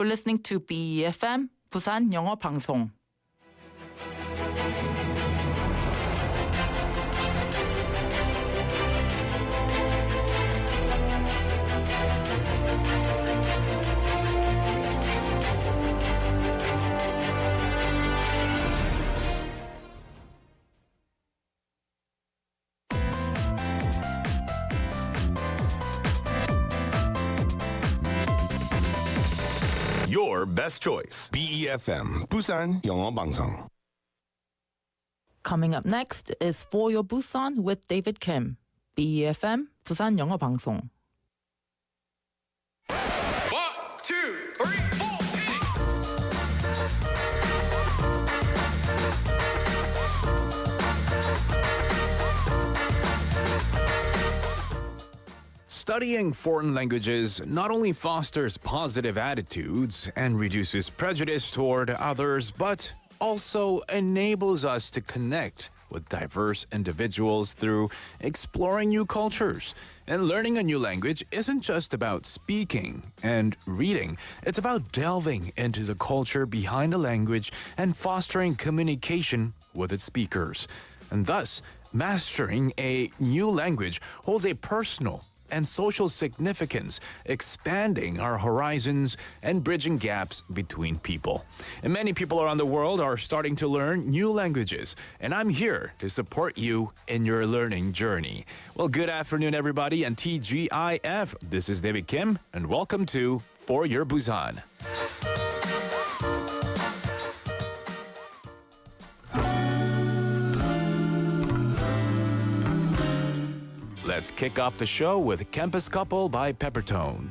You're listening to BEFM 부산 영어 방송. Your best choice. BEFM Busan 영어 방송. Coming up next is For Your Busan with David Kim. BEFM 부산 영어 방송. 1, 2, 3, 4. Studying foreign languages not only fosters positive attitudes and reduces prejudice toward others, but also enables us to connect with diverse individuals through exploring new cultures. And learning a new language isn't just about speaking and reading. It's about delving into the culture behind the language and fostering communication with its speakers. And thus, mastering a new language holds a personal and social significance, expanding our horizons and bridging gaps between people. And many people around the world are starting to learn new languages, and I'm here to support you in your learning journey. Well, good afternoon, everybody, and TGIF. This is David Kim, and welcome to For Your Busan. Let's kick off the show with Campus Couple by Peppertone.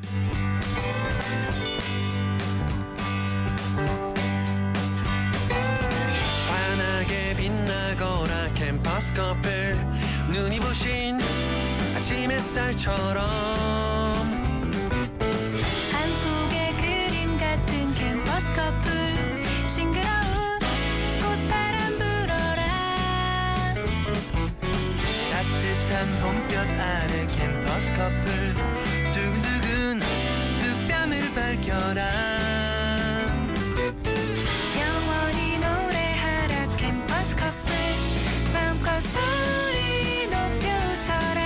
환하게 빛나거라 캠퍼스 커플 눈이 부신 아침 햇살처럼 한 폭의 그림 같은 캠퍼스 커플 싱그러운 꽃바람 불어라 따뜻한 봄볕 아래 캠퍼스 커플 두근두근 두 뺨을 밝혀라 영원히 노래하라 캠퍼스 커플 마음껏 소리 높여 웃어라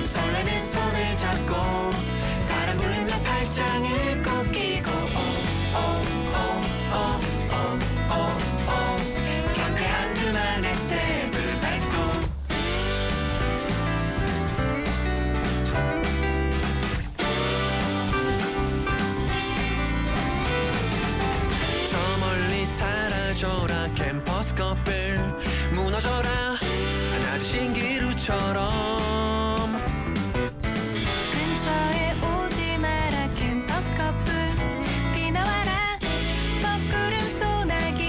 설레는 손을 잡고 바람 불며 팔짱을 꼭 끼고 경쾌한 그만의 스텝을 밟고 저 멀리 사라져라 캠퍼스 커플 무너져라 하나 신기루처럼 근처에 오지 마라 캠퍼스 커플 비 나와라 먹구름 소나기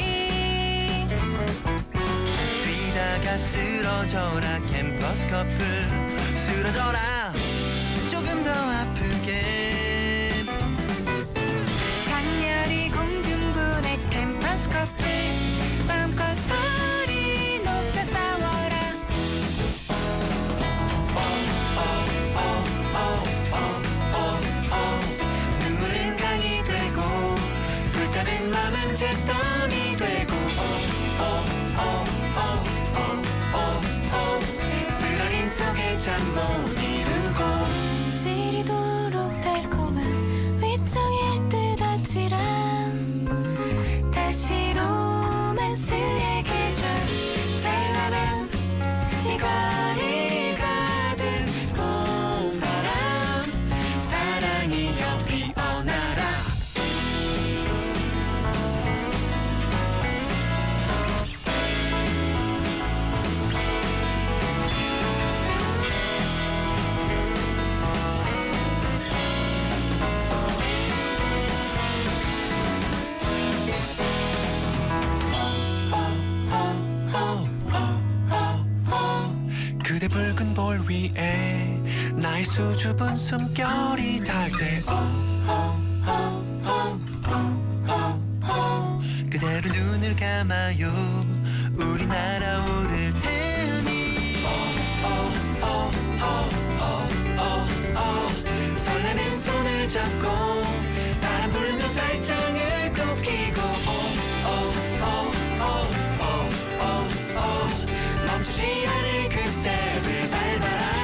뛰다가 쓰러져라 캠퍼스 커플 쓰러져라 조금 더 아프게 장렬히 공중분해 캠퍼스 커플 마음껏 소리 높여 싸워라 눈물은 강이 되고 불타는 맘은 잿더미 되고 쓰라린 속에 잠 못 이루고 시리도록 달콤한 위청일 듯 아찔한 다시 로맨스의 계절 찬란한 이 거리 가득 봄바람 사랑이여 피어나라 그대 붉은 볼 위에 나의 수줍은 숨결이 닿을 때 그대로 눈을 감아요 우리 날아오를 테니 손을 잡고 바람 불면 발장을 꼭 끼고 멈추지 않을 그 스텝을 밟아라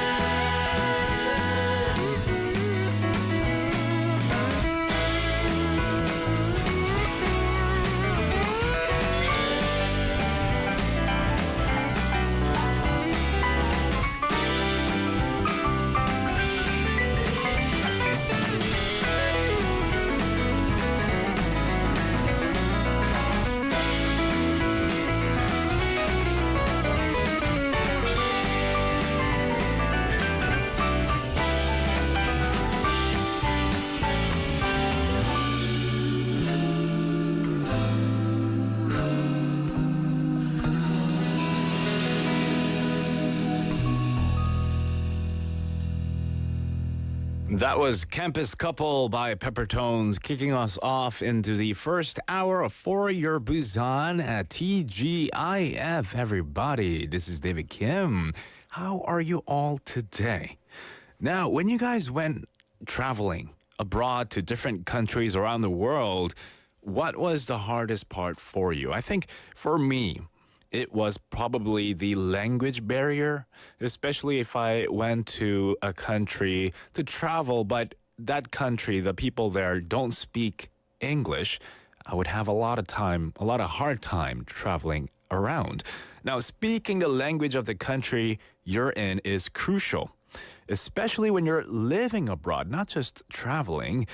That was Campus Couple by Peppertones, kicking us off into the first hour of For Your Busan at TGIF. Everybody, this is David Kim. How are you all today? Now, when you guys went traveling abroad to different countries around the world, what was the hardest part for you? I think for me, it was probably the language barrier, especially if I went to a country to travel, but that country, the people there don't speak English. I would have a lot of hard time traveling around. Now, speaking the language of the country you're in is crucial, especially when you're living abroad, not just traveling,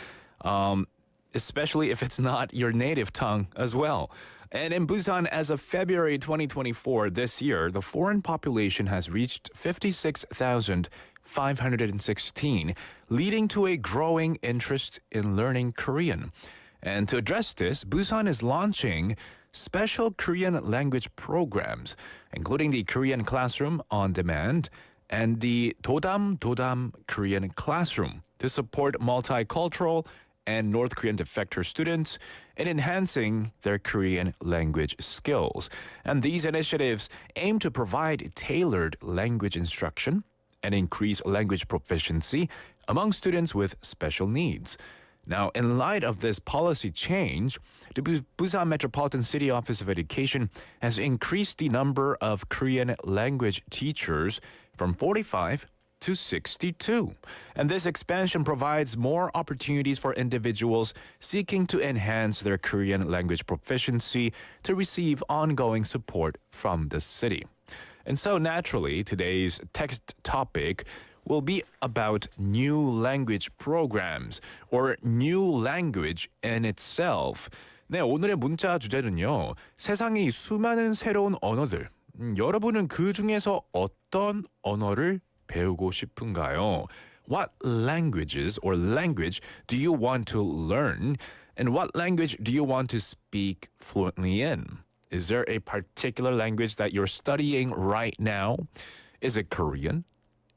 especially if it's not your native tongue as well. And in Busan, as of February 2024, this year, the foreign population has reached 56,516, leading to a growing interest in learning Korean. And to address this, Busan is launching special Korean language programs, including the Korean Classroom on Demand and the Dodam Korean Classroom to support multicultural and North Korean defector students in enhancing their Korean language skills. And these initiatives aim to provide tailored language instruction and increase language proficiency among students with special needs. Now, in light of this policy change, the Busan Metropolitan City Office of Education has increased the number of Korean language teachers from 45 to 62. And this expansion provides more opportunities for individuals seeking to enhance their Korean language proficiency to receive ongoing support from the city. And so naturally, today's text topic will be about new language programs or new language in itself. 네, 오늘의 문자 주제는요. 세상의 수많은 새로운 언어들. 여러분은 그 중에서 어떤 언어를 배우고 싶은가요? What languages or language do you want to learn? And what language do you want to speak fluently in? Is there a particular language that you're studying right now? Is it Korean?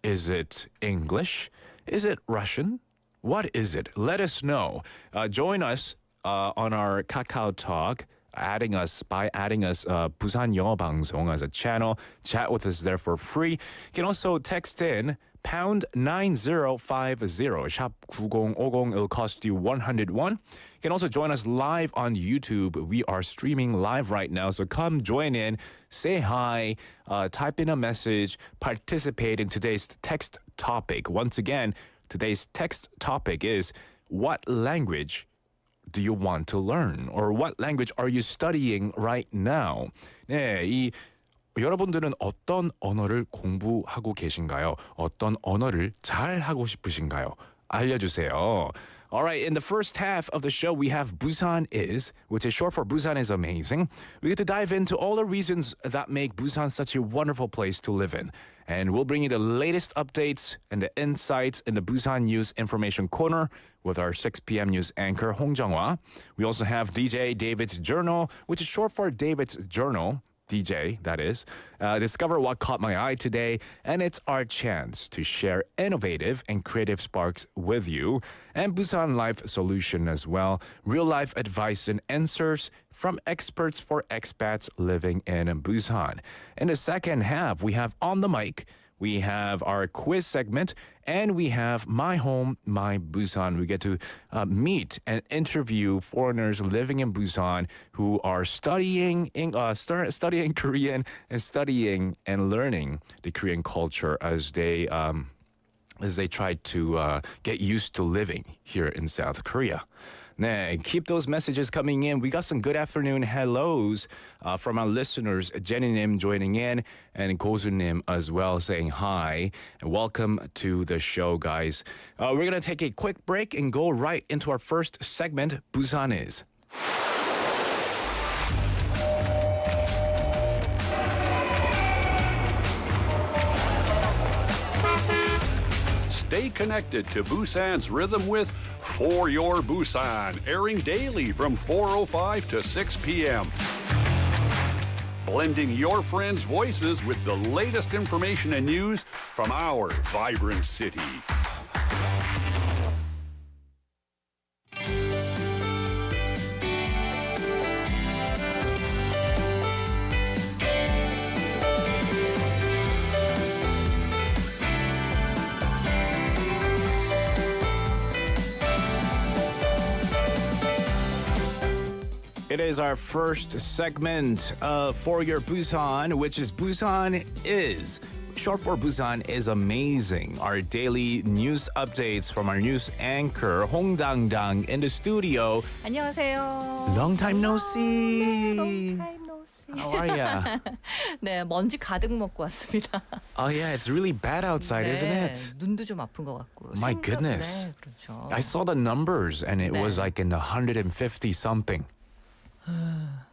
Is it English? Is it Russian? What is it? Let us know. Join us on our Kakao Talk. Adding us Busan 영어 방송 as a channel. Chat with us there for free. You can also text in pound 9050 샵 9050. It'll cost you 101. You can also join us live on YouTube. We are streaming live right now, so come join in, say hi, type in a message, participate in today's text topic. Once again, today's text topic is what language do you want to learn? Or what language are you studying right now? 네, 여러분들은 어떤 언어를 공부하고 계신가요? 어떤 언어를 잘 하고 싶으신가요? 알려주세요. All right, in the first half of the show, we have Busan Is, which is short for Busan is Amazing. We get to dive into all the reasons that make Busan such a wonderful place to live in. And we'll bring you the latest updates and the insights in the Busan News Information Corner with our 6 p.m. news anchor, Hong Jung-hwa. We also have DJ David's Journal, which is short for David's Journal. DJ, that is. Discover what caught my eye today, and it's our chance to share innovative and creative sparks with you. And Busan Life Solution as well. Real-life advice and answers from experts for expats living in Busan. In the second half, we have On the Mic we have our quiz segment, and we have My Home, My Busan. We get to meet and interview foreigners living in Busan who are studying Korean and studying and learning the Korean culture as they try to get used to living here in South Korea. 네, keep those messages coming in. We got some good afternoon hellos from our listeners. Jenny Nim joining in and Gosu Nim as well saying hi. And welcome to the show, guys. We're going to take a quick break and go right into our first segment, Busan Is. Stay connected to Busan's rhythm with For Your Busan, airing daily from 4:05 to 6 p.m. Blending your friends' voices with the latest information and news from our vibrant city. It is our first segment For Your Busan, which is Busan Is. Short for Busan is amazing. Our daily news updates from our news anchor, Hong Dang in the studio. 안녕하세요. Long time no see. Long time no see. How are ya? 네, 먼지 가득 먹고 왔습니다. Oh yeah, it's really bad outside, isn't 네, it? 눈도 좀 아픈 것 같고. My goodness. 네, 그렇죠. I saw the numbers and it 네. was like in the 150 something.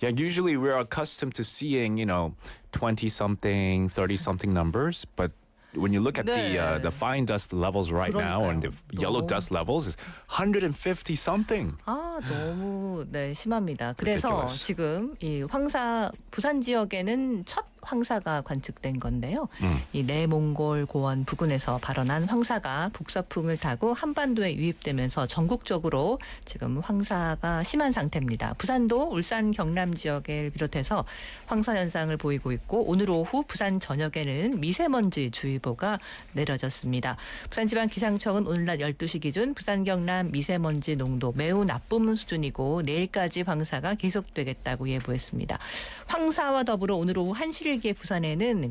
Yeah, usually we're accustomed to seeing, 20 something, 30 something numbers, but when you look at 네. the fine dust levels right now and the 그러니까요. yellow 너무- dust levels is 150 something. 아, 너무 심합니다. 그래서 Ridiculous. 지금 이 황사 부산 지역에는 첫 황사가 관측된 건데요. 이 내몽골 고원 부근에서 발원한 황사가 북서풍을 타고 한반도에 유입되면서 전국적으로 지금 황사가 심한 상태입니다. 부산도 울산 경남 지역을 비롯해서 황사 현상을 보이고 있고 오늘 오후 부산 전역에는 미세먼지 주의보가 내려졌습니다. 부산지방기상청은 오늘 낮 12시 기준 부산 경남 미세먼지 농도 매우 나쁨 수준이고 내일까지 황사가 계속되겠다고 예보했습니다. 황사와 더불어 오늘 오후 1시를 기해 부산에는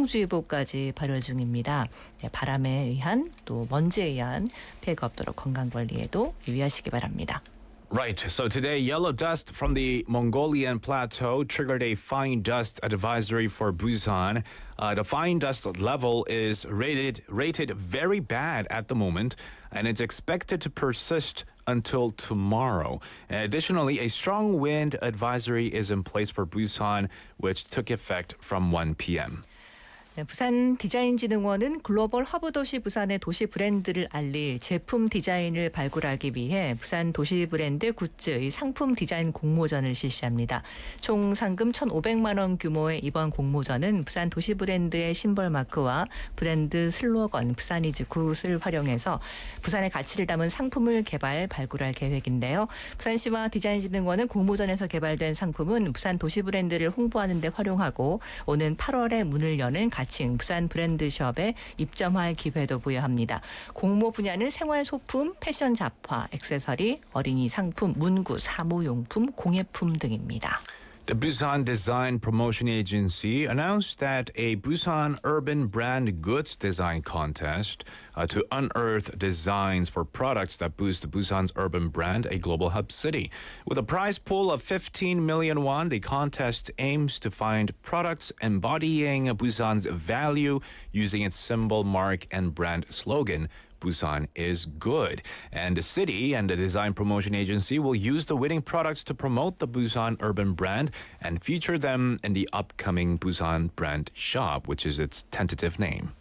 강풍주의보까지 발효 중입니다. 바람에 의한 또 먼지에 의한 피해가 없도록 건강관리에도 유의하시기 바랍니다. Right. So today, yellow dust from the Mongolian plateau triggered a fine dust advisory for Busan. The fine dust level is rated very bad at the moment, and it's expected to persist until tomorrow. Additionally, a strong wind advisory is in place for Busan, which took effect from 1 p.m. 네, 부산 디자인진흥원은 글로벌 허브 도시 부산의 도시 브랜드를 알릴 제품 디자인을 발굴하기 위해 부산 도시 브랜드 굿즈의 상품 디자인 공모전을 실시합니다. 총 상금 1,500만 원 규모의 이번 공모전은 부산 도시 브랜드의 심벌 마크와 브랜드 슬로건 부산 이즈 굿을 활용해서 부산의 가치를 담은 상품을 개발 발굴할 계획인데요. 부산시와 디자인진흥원은 공모전에서 개발된 상품은 부산 도시 브랜드를 홍보하는 데 활용하고 오는 8월에 문을 여는 가칭 부산 브랜드숍에 입점할 기회도 부여합니다. 공모 분야는 생활 소품, 패션 잡화, 액세서리, 어린이 상품, 문구, 사무용품, 공예품 등입니다. The Busan Design Promotion Agency announced that a Busan Urban Brand Goods Design Contest to unearth designs for products that boost Busan's urban brand, a global hub city. With a prize pool of 15 million won, the contest aims to find products embodying Busan's value using its symbol, mark, and brand slogan, Busan is good. And the city and the design promotion agency will use the winning products to promote the Busan urban brand and feature them in the upcoming Busan brand shop, which is its tentative name.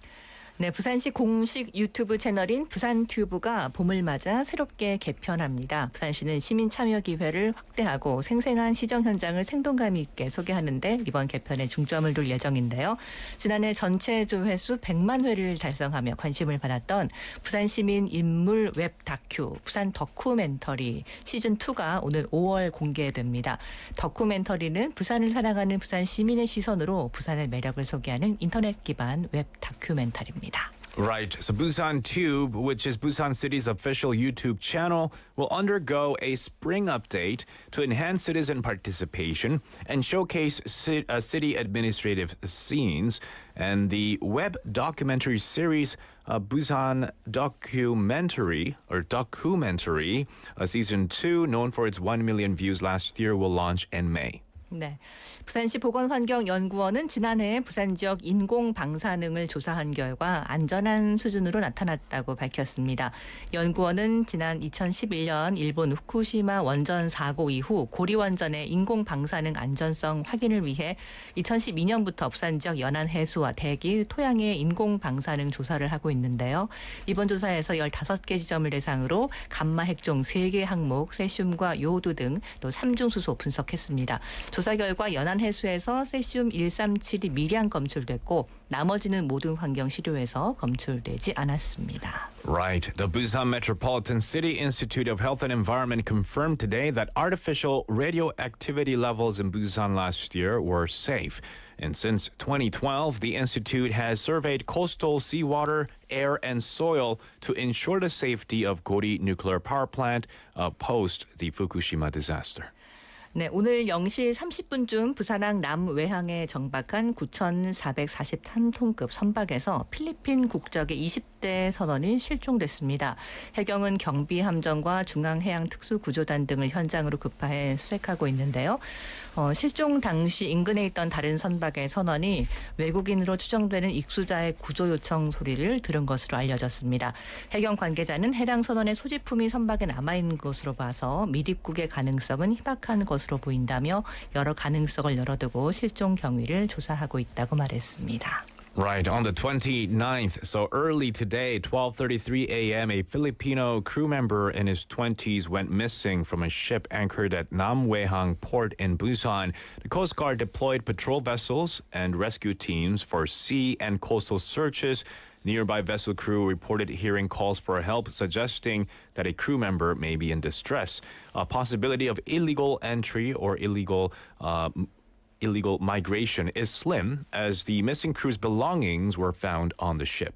네, 부산시 공식 유튜브 채널인 부산튜브가 봄을 맞아 새롭게 개편합니다. 부산시는 시민 참여 기회를 확대하고 생생한 시정 현장을 생동감 있게 소개하는데 이번 개편에 중점을 둘 예정인데요. 지난해 전체 조회수 100만 회를 달성하며 관심을 받았던 부산시민 인물 웹 다큐 부산 다큐멘터리 시즌2가 오늘 5월 공개됩니다. 다큐멘터리는 부산을 사랑하는 부산 시민의 시선으로 부산의 매력을 소개하는 인터넷 기반 웹 다큐멘터리입니다. Right. So Busan Tube, which is Busan City's official YouTube channel, will undergo a spring update to enhance citizen participation and showcase city administrative scenes. And the web documentary series Busan Documentary Season 2, known for its 1 million views last year, will launch in May. 네, 부산시 보건환경연구원은 지난해 부산 지역 인공 방사능을 조사한 결과 안전한 수준으로 나타났다고 밝혔습니다. 연구원은 지난 2011년 일본 후쿠시마 원전 사고 이후 고리 원전의 인공 방사능 안전성 확인을 위해 2012년부터 부산 지역 연안 해수와 대기, 토양의 인공 방사능 조사를 하고 있는데요. 이번 조사에서 15개 지점을 대상으로 감마 핵종 3개 항목, 세슘과 요오드 등 또 삼중수소 분석했습니다. 조사 결과 연안 해수에서 세슘 137이 미량 검출됐고 나머지는 모든 환경 시료에서 검출되지 않았습니다. Right. The Busan Metropolitan City Institute of Health and Environment confirmed today that artificial radioactivity levels in Busan last year were safe. And since 2012, the institute has surveyed coastal seawater, air, and soil to ensure the safety of Gori nuclear power plant post the Fukushima disaster. 네, 오늘 0시 30분쯤 부산항 남외항에 정박한 9,443톤급 선박에서 필리핀 국적의 20대 선원이 실종됐습니다. 해경은 경비함정과 중앙해양특수구조단 등을 현장으로 급파해 수색하고 있는데요. 실종 당시 인근에 있던 다른 선박의 선원이 외국인으로 추정되는 익수자의 구조 요청 소리를 들은 것으로 알려졌습니다. 해경 관계자는 해당 선원의 소지품이 선박에 남아있는 것으로 봐서 미입국의 가능성은 희박한 것으로 보인다며 여러 가능성을 열어두고 실종 경위를 조사하고 있다고 말했습니다. Right. On the 29th, so early today, 12:33 a.m., a Filipino crew member in his 20s went missing from a ship anchored at Namwehang Port in Busan. The Coast Guard deployed patrol vessels and rescue teams for sea and coastal searches. Nearby vessel crew reported hearing calls for help, suggesting that a crew member may be in distress. A possibility of illegal entry or illegal migration is slim, as the missing crew's belongings were found on the ship.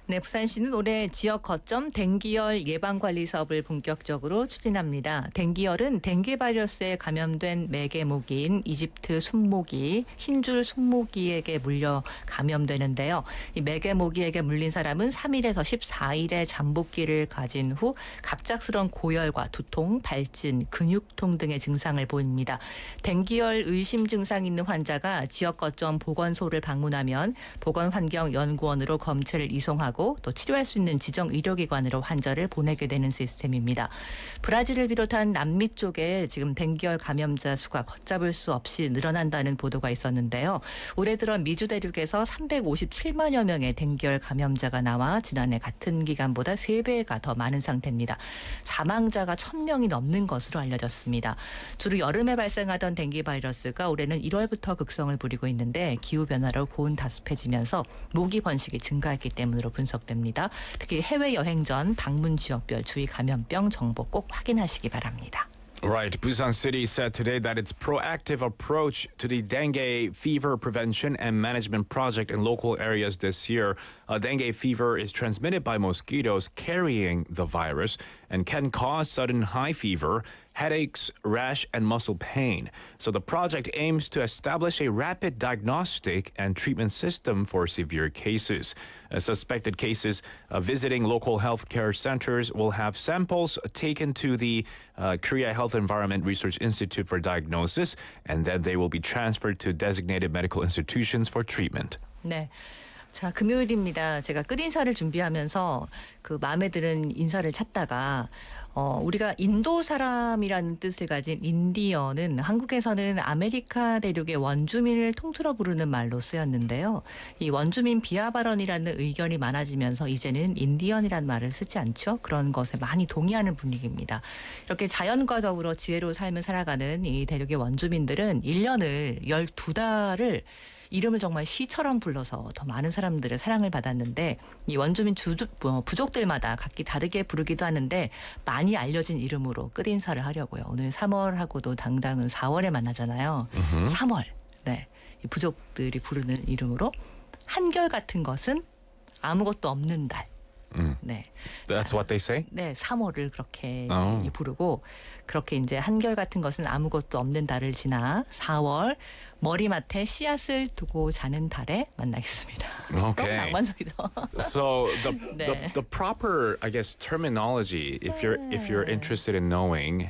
네, 부산시는 올해 지역 거점 댕기열 예방관리 사업을 본격적으로 추진합니다. 댕기열은 댕기 바이러스에 감염된 매개 모기인 이집트 순모기, 흰줄 순모기에게 물려 감염되는데요. 이 매개 모기에게 물린 사람은 3일에서 14일의 잠복기를 가진 후 갑작스러운 고열과 두통, 발진, 근육통 등의 증상을 보입니다. 댕기열 의심 증상 있는 환자가 지역 거점 보건소를 방문하면 보건환경연구원으로 검체를 이송하고 또 치료할 수 있는 지정 의료기관으로 환자를 보내게 되는 시스템입니다. 브라질을 비롯한 남미 쪽에 지금 댕기열 감염자 수가 걷잡을 수 없이 늘어난다는 보도가 있었는데요. 올해 들어 미주 대륙에서 357만여 명의 댕기열 감염자가 나와 지난해 같은 기간보다 3배가 더 많은 상태입니다. 사망자가 1,000명이 넘는 것으로 알려졌습니다. 주로 여름에 발생하던 댕기 바이러스가 올해는 1월부터 극성을 부리고 있는데 기후변화로 고온 다습해지면서 모기 번식이 증가했기 때문으로 분석됩니다. 특히 해외여행 전 방문 지역별 주의 감염병 정보 꼭 확인하시기 바랍니다. Right. Busan City said today that its proactive approach to the dengue fever prevention and management project in local areas this year. Dengue fever is transmitted by mosquitoes carrying the virus and can cause sudden high fever, headaches, rash, and muscle pain. So the project aims to establish a rapid diagnostic and treatment system for severe cases. Suspected cases visiting local healthcare centers will have samples taken to the Korea Health Environment Research Institute for diagnosis, and then they will be transferred to designated medical institutions for treatment. 네. 자, 금요일입니다. 제가 끝인사를 준비하면서 그 마음에 드는 인사를 찾다가 우리가 인도 사람이라는 뜻을 가진 인디언은 한국에서는 아메리카 대륙의 원주민을 통틀어 부르는 말로 쓰였는데요. 이 원주민 비하 발언이라는 의견이 많아지면서 이제는 인디언이라는 말을 쓰지 않죠. 그런 것에 많이 동의하는 분위기입니다. 이렇게 자연과 더불어 지혜로 삶을 살아가는 이 대륙의 원주민들은 1년을 12달을 이름을 정말 시처럼 불러서 더 많은 사람들의 사랑을 받았는데 이 원주민 부족들마다 각기 다르게 부르기도 하는데 많이 알려진 이름으로 끝인사를 하려고요. 오늘 3월하고도 당당은 4월에 만나잖아요. 3월. 네. 이 부족들이 부르는 이름으로 한결같은 것은 아무것도 없는 달. 네. That's what they say? 네, 3월을 그렇게 Oh. 부르고 그렇게 이제 한결같은 것은 아무것도 없는 달을 지나 4월 머리맡에 씨앗을 두고 자는 달에 만나겠습니다. Okay. 너무 낭만적이다. So 네. the proper, I guess, terminology, if you're interested in knowing,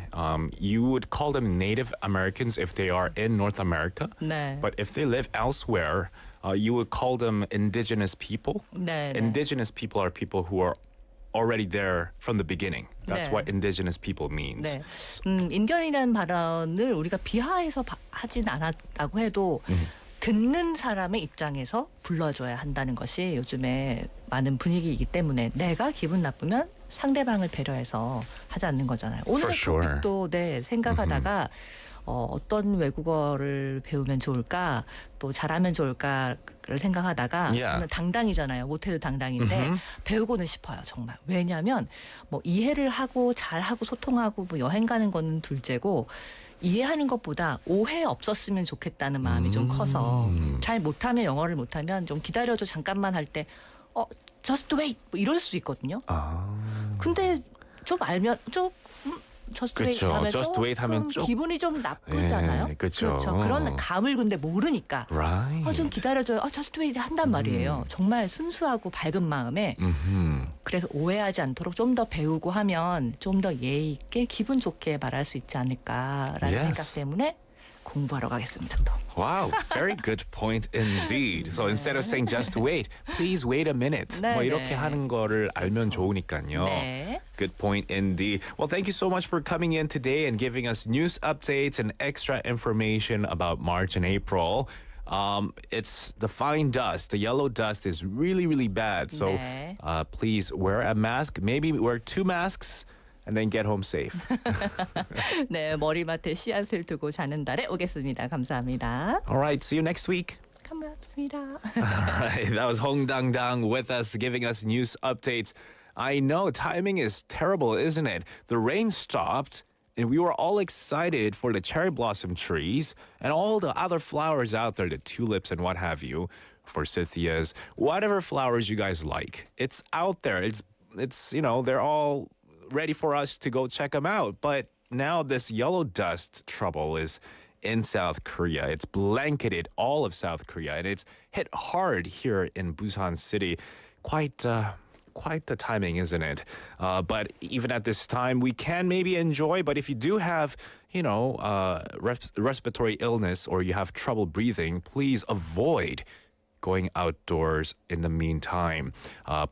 you would call them Native Americans if they are in North America. 네. But if they live elsewhere, you would call them indigenous people. 네, 네. Indigenous people are people who are already there from the beginning. That's 네. what indigenous people means. 네. 인디언이라는 발언을 우리가 비하해서 하진 않았다고 해도 듣는 사람의 입장에서 불러줘야 한다는 것이 요즘에 많은 분위기이기 때문에 내가 기분 나쁘면 상대방을 배려해서 하지 않는 거잖아요. 오늘의 For sure. 토픽도 네, 생각하다가 어떤 외국어를 배우면 좋을까 또 잘하면 좋을까를 생각하다가 Yeah. 저는 당당이잖아요. 못해도 당당인데 배우고는 싶어요. 정말. 왜냐하면 뭐 이해를 하고 잘하고 소통하고 뭐 여행 가는 거는 둘째고 이해하는 것보다 오해 없었으면 좋겠다는 마음이 좀 커서 잘 못하면 영어를 못하면 좀 기다려줘 잠깐만 할 때 just wait 뭐 이럴 수 있거든요. 근데 좀 알면 좀 just wait 그쵸. 하면 just wait 하면 조금 좀- 기분이 좀 나쁘잖아요. 예, 그쵸. 그렇죠. 그런 감을 근데 모르니까 Right. 좀 기다려줘요. just wait 한단 말이에요. 정말 순수하고 밝은 마음에 그래서 오해하지 않도록 좀 더 배우고 하면 좀 더 예의 있게 기분 좋게 말할 수 있지 않을까라는 Yes. 생각 때문에 공부하러 가겠습니다. 또. Wow, very good point indeed. So instead of saying just wait, please wait a minute. 네, 뭐 이렇게 네. 하는 거를 알면 좋으니까요. 네. Good point indeed. Well, thank you so much for coming in today and giving us news updates and extra information about March and April. It's the fine dust. The yellow dust is really, really bad. So 네. please wear a mask. Maybe wear 2 masks and then get home safe. 네, 머리맡에 씨앗을 두고 자는 달에 오겠습니다. 감사합니다. All right, see you next week. 감사합니다. All right, that was Hong Dang Dang with us, giving us news updates. I know timing is terrible, isn't it? The rain stopped, and we were all excited for the cherry blossom trees and all the other flowers out there, the tulips and what have you, forsythias, whatever flowers you guys like. It's out there. It's they're all ready for us to go check them out. But now this yellow dust trouble is in South Korea. It's blanketed all of South Korea, and it's hit hard here in Busan City. Quite the timing, isn't it? But even at this time, we can maybe enjoy. But if you do have, respiratory illness or you have trouble breathing, please avoid going outdoors in the meantime.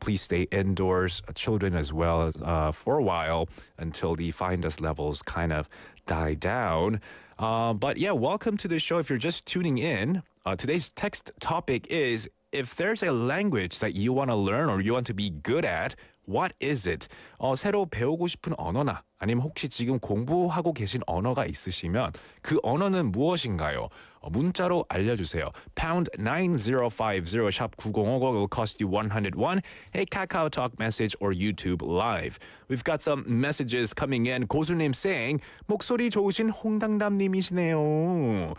Please stay indoors, children as well, for a while until the find us levels kind of die down. But yeah, welcome to the show. If you're just tuning in, today's text topic is if there's a language that you want to learn or you want to be good at, what is it? 새로 배우고 싶은 언어나 아니면 혹시 지금 공부하고 계신 언어가 있으시면 그 언어는 무엇인가요? 문자로 알려주세요. pound 9050 샵 9050 will cost you 101. A Kakao Talk message or YouTube live. We've got some messages coming in. 고수님 saying 목소리 좋으신 홍당담님이시네요.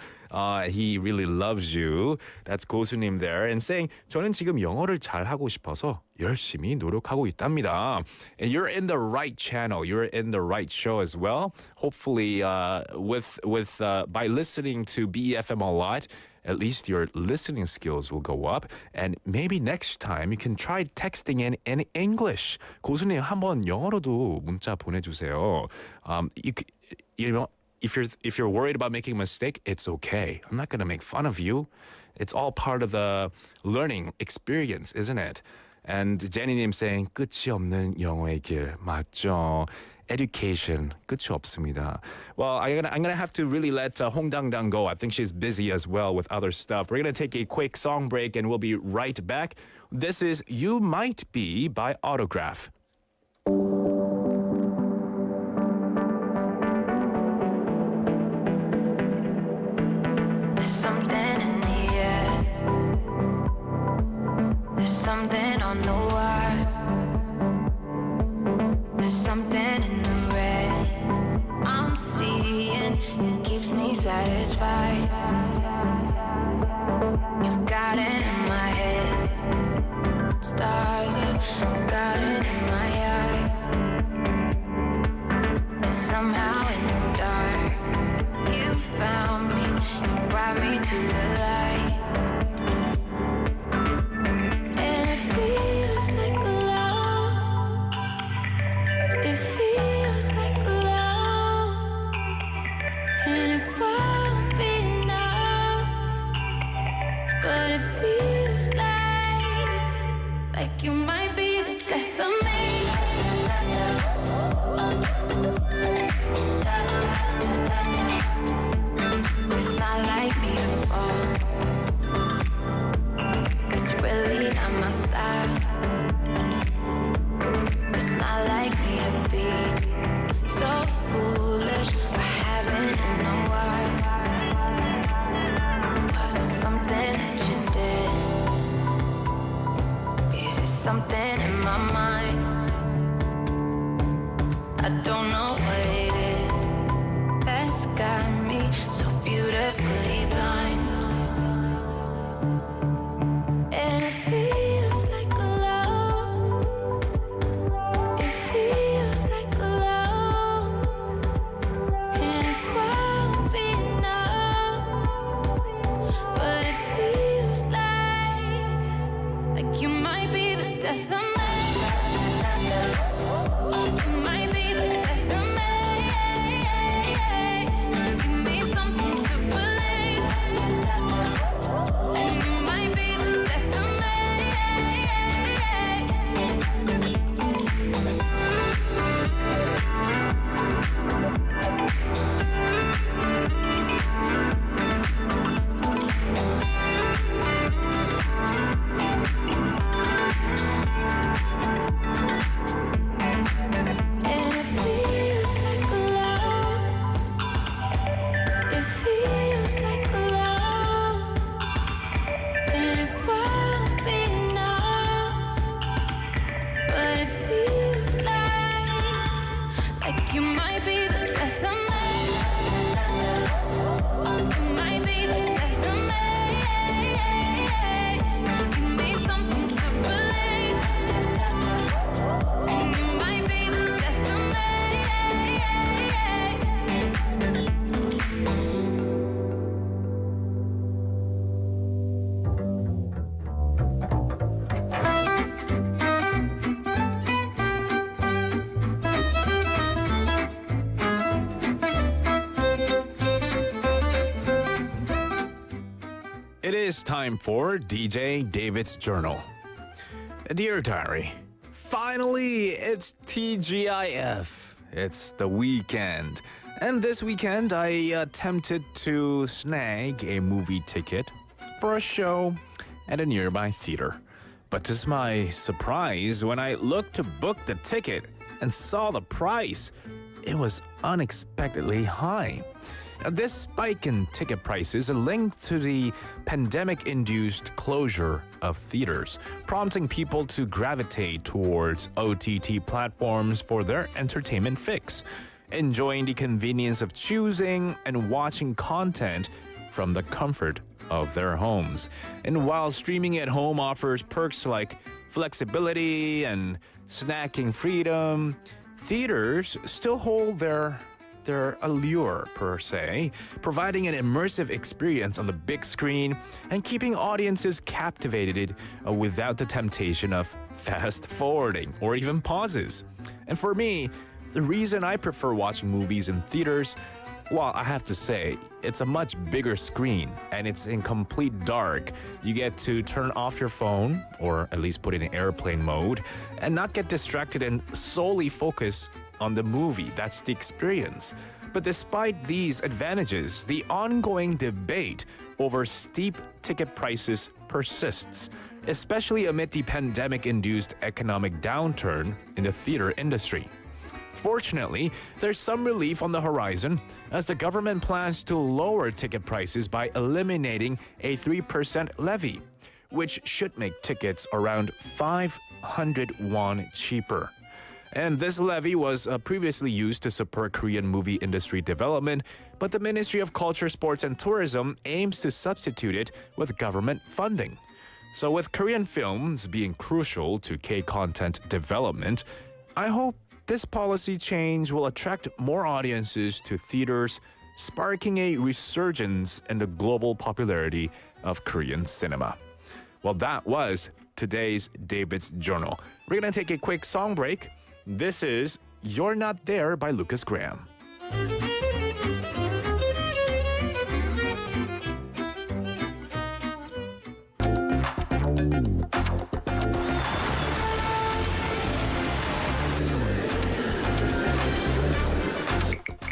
He really loves you. That's 고수님 there. And saying 저는 지금 영어를 잘하고 싶어서 열심히 노력하고 있답니다. And you're in the right channel. You're in the right show as well. Hopefully, by listening to BFM a lot, at least your listening skills will go up. And maybe next time you can try texting in English. 고수님 한번 영어로도 문자 보내주세요. If you're worried about making a mistake, it's okay. I'm not going to make fun of you. It's all part of the learning experience, isn't it? And 제니님 saying 끝이 없는 영어의 길 맞죠? Education 끝이 없습니다. Well, I'm gonna have to really let 홍당당 go. I think she's busy as well with other stuff. We're gonna take a quick song break and we'll be right back. This is You Might Be by Autograph. There's something in the air. There's something on the wire. There's something in the red I'm seeing. It keeps me satisfied. You've got it in my head. Stars have got it in my eyes. And somehow in the dark, you found me. You brought me to the light. And it feels like love. It feels like love. And it won't be enough. But it feels like you might be the death of me. It's not like me to fall. It's really not my style. It's not like me to be so foolish. I haven't in a while. Was it something that you did? Is it something in my mind? I don't know what it is that's got me so beautifully blind. And it feels like love. It feels like love. And it won't be enough. But it feels like you might be the death of me. You might be the death of me. Give me something to believe. And you might be the death of me. And it feels like love. It feels like love. And it won't be enough. But it feels like you might be the death of me. You might be the death of me. Give me something to believe. And you might be the death of me. It is time for DJ David's Journal. Dear Diary, finally it's TGIF. It's the weekend. And this weekend I attempted to snag a movie ticket for a show at a nearby theater. But to my surprise, when I looked to book the ticket and saw the price, it was unexpectedly high. This spike in ticket prices is linked to the pandemic-induced closure of theaters, prompting people to gravitate towards OTT platforms for their entertainment fix, enjoying the convenience of choosing and watching content from the comfort of their homes. And while streaming at home offers perks like flexibility and snacking freedom, theaters still hold their allure per se, providing an immersive experience on the big screen and keeping audiences captivated without the temptation of fast forwarding or even pauses. And for me, the reason I prefer watching movies in theaters well, I have to say, it's a much bigger screen and it's in complete dark. You get to turn off your phone, or at least put it in airplane mode, and not get distracted and solely focus on the movie. That's the experience. But despite these advantages, the ongoing debate over steep ticket prices persists, especially amid the pandemic-induced economic downturn in the theater industry. Fortunately, there's some relief on the horizon as the government plans to lower ticket prices by eliminating a 3% levy, which should make tickets around 500 won cheaper. And this levy was previously used to support Korean movie industry development, but the Ministry of Culture, Sports and Tourism aims to substitute it with government funding. So with Korean films being crucial to K-content development, I hope this policy change will attract more audiences to theaters, sparking a resurgence in the global popularity of Korean cinema. Well, that was today's David's Journal. We're going to take a quick song break. This is You're Not There by Lucas Graham.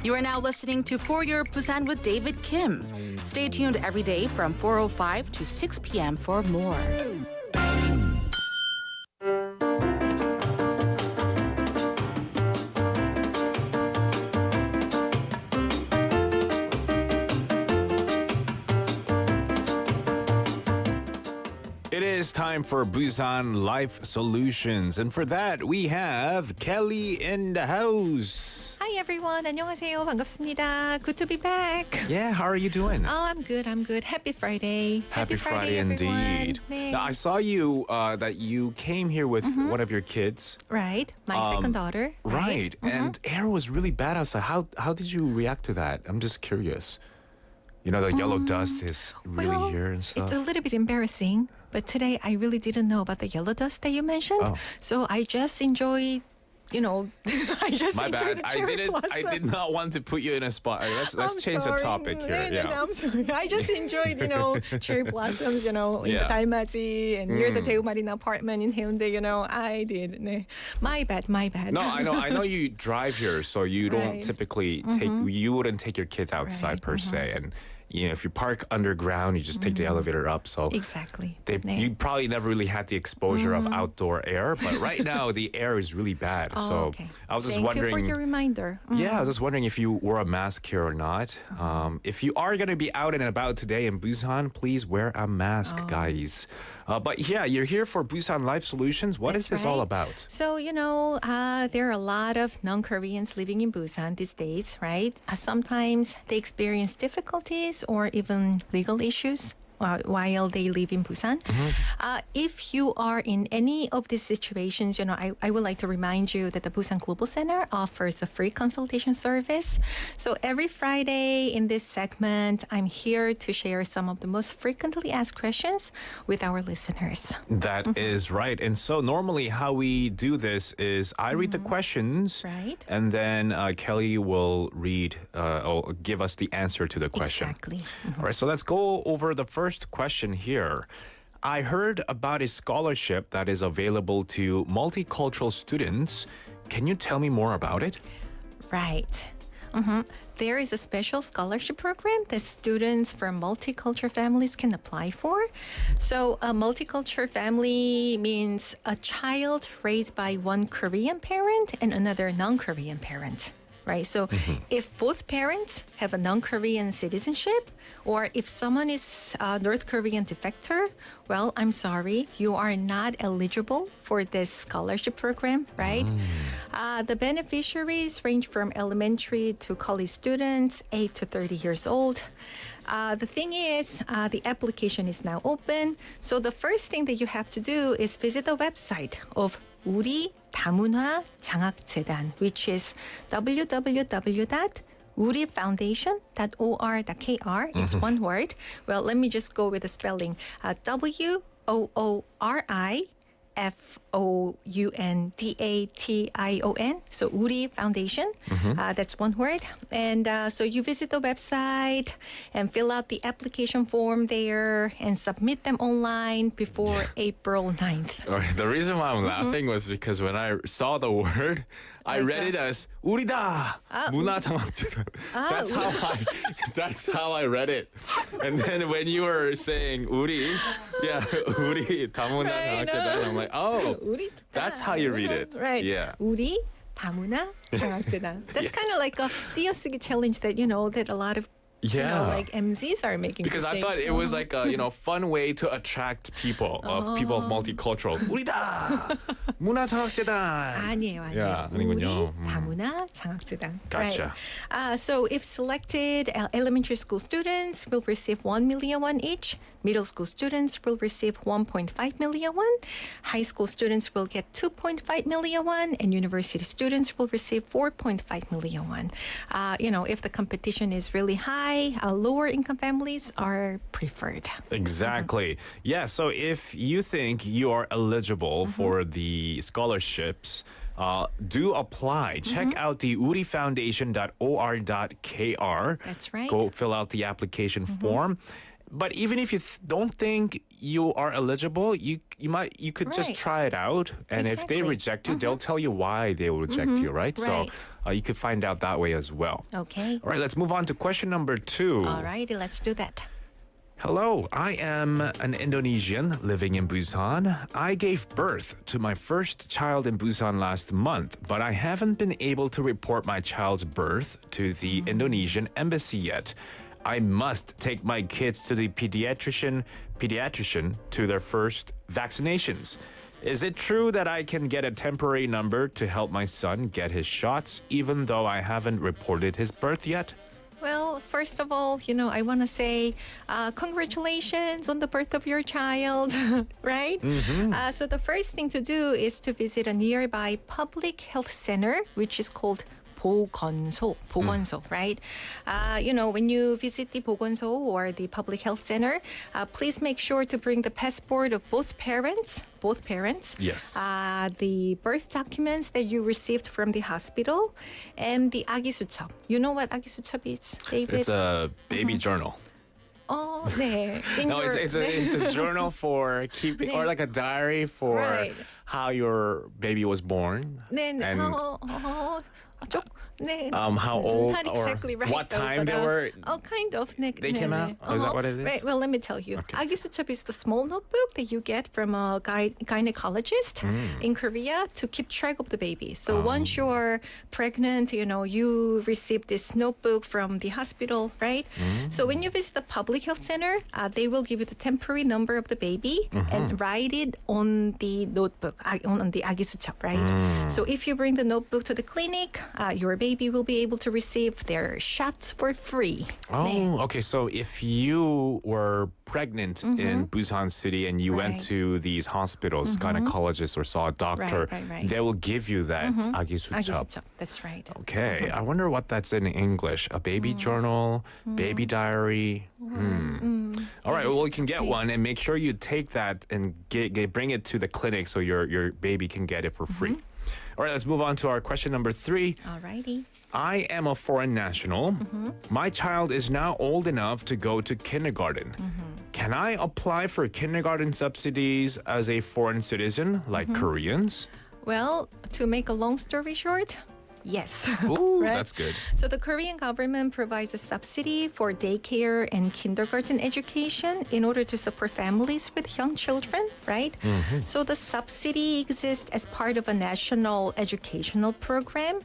You are now listening to For Your Busan with David Kim. Stay tuned every day from 4:05 to 6 p.m. for more. It is time for Busan Life Solutions. And for that, we have Kelly in the house. Hi everyone. 안녕하세요. 반갑습니다. Good to be back. Yeah, how are you doing? Oh, I'm good. Happy Friday. Happy Friday everyone. indeed. 네. Now, I saw you that you came here with one of your kids. Right. My second daughter. Right. And air was really bad outside. How did you react to that? I'm just curious. You know, the yellow dust is really Well, here and stuff. it's a little bit embarrassing, but today I really didn't know about the yellow dust that you mentioned. Oh. So I just enjoyed, I just My enjoyed bad. the cherry I blossom. did not want to put you in a spot. Let's I'm change sorry. the topic here. No, I'm sorry. I just enjoyed, cherry blossoms, in Yeah. the 달맞이 and near the 대우마리나 apartment in Hyundai, I did. 네. My bad. No, I know you drive here, so you don't Right. typically you wouldn't take your kids outside Right, per se. And if you park underground, you just take the elevator up. So Exactly. you probably never really had the exposure of outdoor air, but right now the air is really bad. Oh, so okay. I was just Thank wondering. you for your reminder. Yeah, I was just wondering if you wore a mask here or not. If you are going to be out and about today in Busan, please wear a mask, Oh. guys. But yeah, you're here for Busan Life Solutions. What is That's this all right. about? So, there are a lot of non-Koreans living in Busan these days, right? Sometimes they experience difficulties or even legal issues while they live in Busan. If you are in any of these situations, I would like to remind you that the Busan Global Center offers a free consultation service. So every Friday in this segment, I'm here to share some of the most frequently asked questions with our listeners. That is right. And so normally how we do this is I read the questions, Right. and then Kelly will read or give us the answer to the question. Exactly. All right, so let's go over the first question here. I heard about a scholarship that is available to multicultural students. Can you tell me more about it? Right. There is a special scholarship program that students from multicultural families can apply for. So a multicultural family means a child raised by one Korean parent and another non-Korean parent. Right. So if both parents have a non-Korean citizenship, or if someone is a North Korean defector, well, I'm sorry, you are not eligible for this scholarship program, right? The beneficiaries range from elementary to college students, 8 to 30 years old. The thing is, the application is now open. So the first thing that you have to do is visit the website of 우리 다문화 장학재단, which is www.urifoundation.or.kr. It's one word. Well, let me just go with the spelling. WOORI FOUNDATION. So Uri Foundation. That's one word. And so you visit the website and fill out the application form there and submit them online before April 9th. All right, the reason why I'm laughing was because when I saw the word, I read it as 우리다 문화장학재단. That's how I read it. And then when you were saying 우리, 우리 다문화장학재단, I'm like, oh, 우리 that's how you read it. Right. Yeah. 우리 다문화장학재단. That's kind of like a 띄어쓰기 challenge that that a lot of like MZs are making. Because I thought it was like a fun way to attract people of multicultural. 우리다 문화장학재단. 아니에요. Yeah, 아니군요. 우리 다문화장학재단. Gotcha. Right. So if selected, elementary school students will receive 1 million won each. Middle school students will receive 1.5 million won. High school students will get 2.5 million won, and university students will receive 4.5 million won. If the competition is really high, lower income families are preferred. Exactly. Yeah, so if you think you are eligible for the scholarships, do apply. Check out the urifoundation.or.kr. That's right. Go fill out the application form. But even if you don't think you are eligible, you could just Right. try it out, and if they Exactly. reject you, they'll tell you why they will reject you, right? Right. So you could find out that way as well. Okay. All right, let's move on to question number 2. All righty, let's do that. Hello, I am an Indonesian living in Busan. I gave birth to my first child in Busan last month, but I haven't been able to report my child's birth to the Indonesian embassy yet. I must take my kids to the pediatrician to their first vaccinations. Is it true that I can get a temporary number to help my son get his shots even though I haven't reported his birth yet? Well, first of all, I want to say congratulations on the birth of your child, right? So the first thing to do is to visit a nearby public health center, which is called 보건소, right? When you visit the 보건소 or the public health center, please make sure to bring the passport of both parents. Yes. The birth documents that you received from the hospital, and the 아기 수첩. You know what 아기 수첩 is, David? It's a baby journal. Oh, 네. No, it's a journal for keeping, or like a diary for Right. how your baby was born. 네, and 네. how old Not exactly or right, what though, time but, they were. kind of. 네, They came out? Oh, is that what it is? Right. Well, let me tell you. Okay. 아기 수첩 is the small notebook that you get from a gynecologist in Korea to keep track of the baby. So once you're pregnant, you receive this notebook from the hospital, right? So when you visit the public health center, they will give you the temporary number of the baby and write it on the notebook, on the 아기 수첩, right? So if you bring the notebook to the clinic, your baby will be able to receive their shots for free. Oh, 네. okay. So if you were pregnant in Busan City and you went Right. to these hospitals, gynecologists, or saw a doctor, Right. they will give you that 아기 아기 수첩. 수첩. That's right. Okay, I wonder what that's in English. A baby journal, baby diary. All right, well, you can get one and make sure you take that and bring it to the clinic so your baby can get it for free. All right, let's move on to our question number 3. Alrighty. I am a foreign national. My child is now old enough to go to kindergarten. Can I apply for kindergarten subsidies as a foreign citizen like Koreans? Well, to make a long story short, yes. Ooh, Right? that's good. So the Korean government provides a subsidy for daycare and kindergarten education in order to support families with young children, right? So the subsidy exists as part of a national educational program.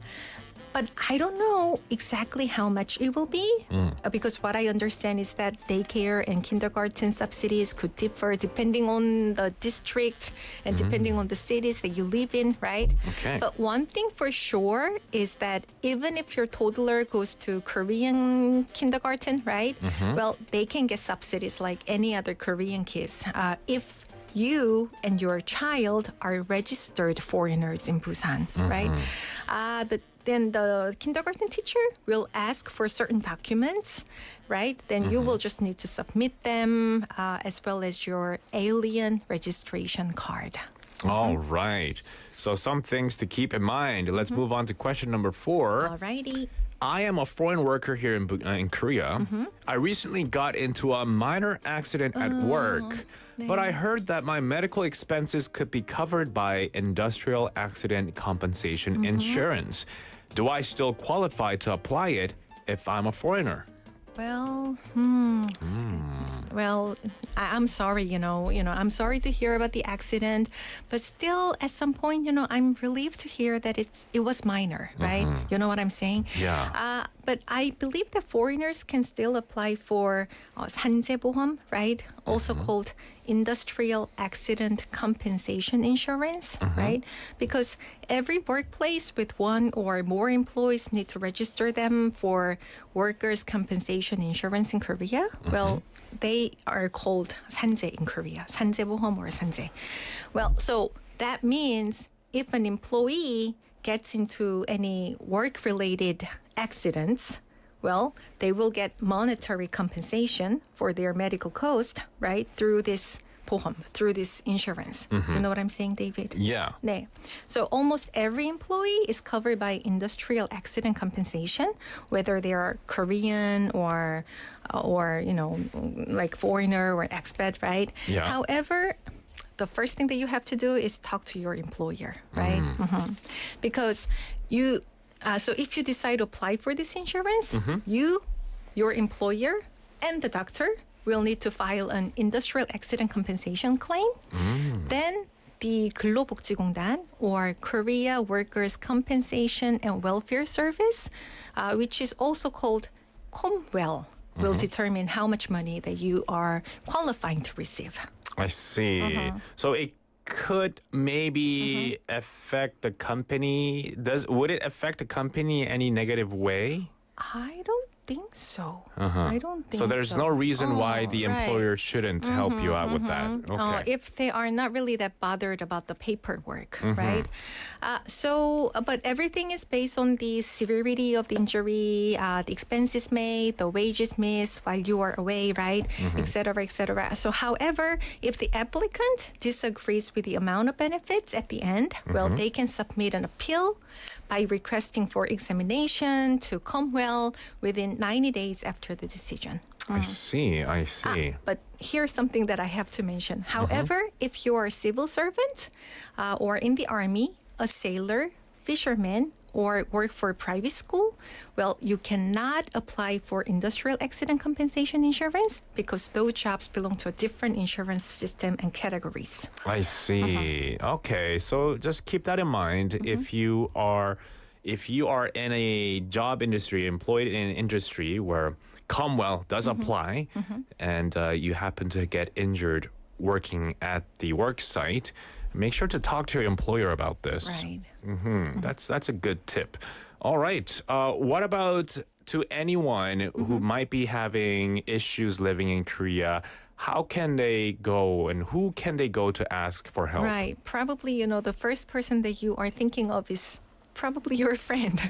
But I don't know exactly how much it will be because what I understand is that daycare and kindergarten subsidies could differ depending on the district and depending on the cities that you live in, right? Okay. But one thing for sure is that even if your toddler goes to Korean kindergarten, right? Well, they can get subsidies like any other Korean kids if you and your child are registered foreigners in Busan, right? Then the kindergarten teacher will ask for certain documents, right? Then you will just need to submit them as well as your alien registration card. All right. So some things to keep in mind. Let's move on to question number 4. Alrighty. I am a foreign worker here in Korea. I recently got into a minor accident at work, but I heard that my medical expenses could be covered by industrial accident compensation insurance. Do I still qualify to apply it if I'm a foreigner? Well, well, I'm sorry, I'm sorry to hear about the accident, but still, at some point, I'm relieved to hear that it was minor, right? You know what I'm saying? Yeah. But I believe that foreigners can still apply for 산재보험, right? Also called industrial accident compensation insurance, right? Because every workplace with one or more employees need to register them for workers' compensation insurance in Korea. Well, they are called 산재 in Korea, 산재보험 or 산재. Well, so that means if an employee gets into any work-related accidents, well, they will get monetary compensation for their medical cost, right, through this 보험, through this insurance. You know what I'm saying, David? Yeah. 네. So almost every employee is covered by industrial accident compensation, whether they are Korean or like foreigner or expat, right? Yeah. However, the first thing that you have to do is talk to your employer, right? Because so if you decide to apply for this insurance, your employer, and the doctor will need to file an industrial accident compensation claim. Then the 근로복지공단 or Korea Workers' Compensation and Welfare Service, which is also called Comwell, will determine how much money that you are qualifying to receive. I see. So it could maybe affect the company. Would it affect the company any negative way? I don't think so. I don't think so. So there's no reason why the right. employer shouldn't help you out with that. Okay. If they are not really that bothered about the paperwork, right? But everything is based on the severity of the injury, the expenses made, the wages missed while you are away, right? Et cetera, et cetera. So, however, if the applicant disagrees with the amount of benefits at the end, well, they can submit an appeal by requesting for examination to Comwell within 90 days after the decision. I see. But here's something that I have to mention. However, if you are a civil servant or in the army, a sailor, fisherman, or work for a private school, well, you cannot apply for industrial accident compensation insurance because those jobs belong to a different insurance system and categories. I see. Okay, so just keep that in mind. If you are in a job industry, employed in an industry where Comwell does apply, and you happen to get injured working at the work site, make sure to talk to your employer about this. Right. That's a good tip. All right. What about to anyone who might be having issues living in Korea? How can they go and who can they go to ask for help? Right. Probably, the first person that you are thinking of is probably your friend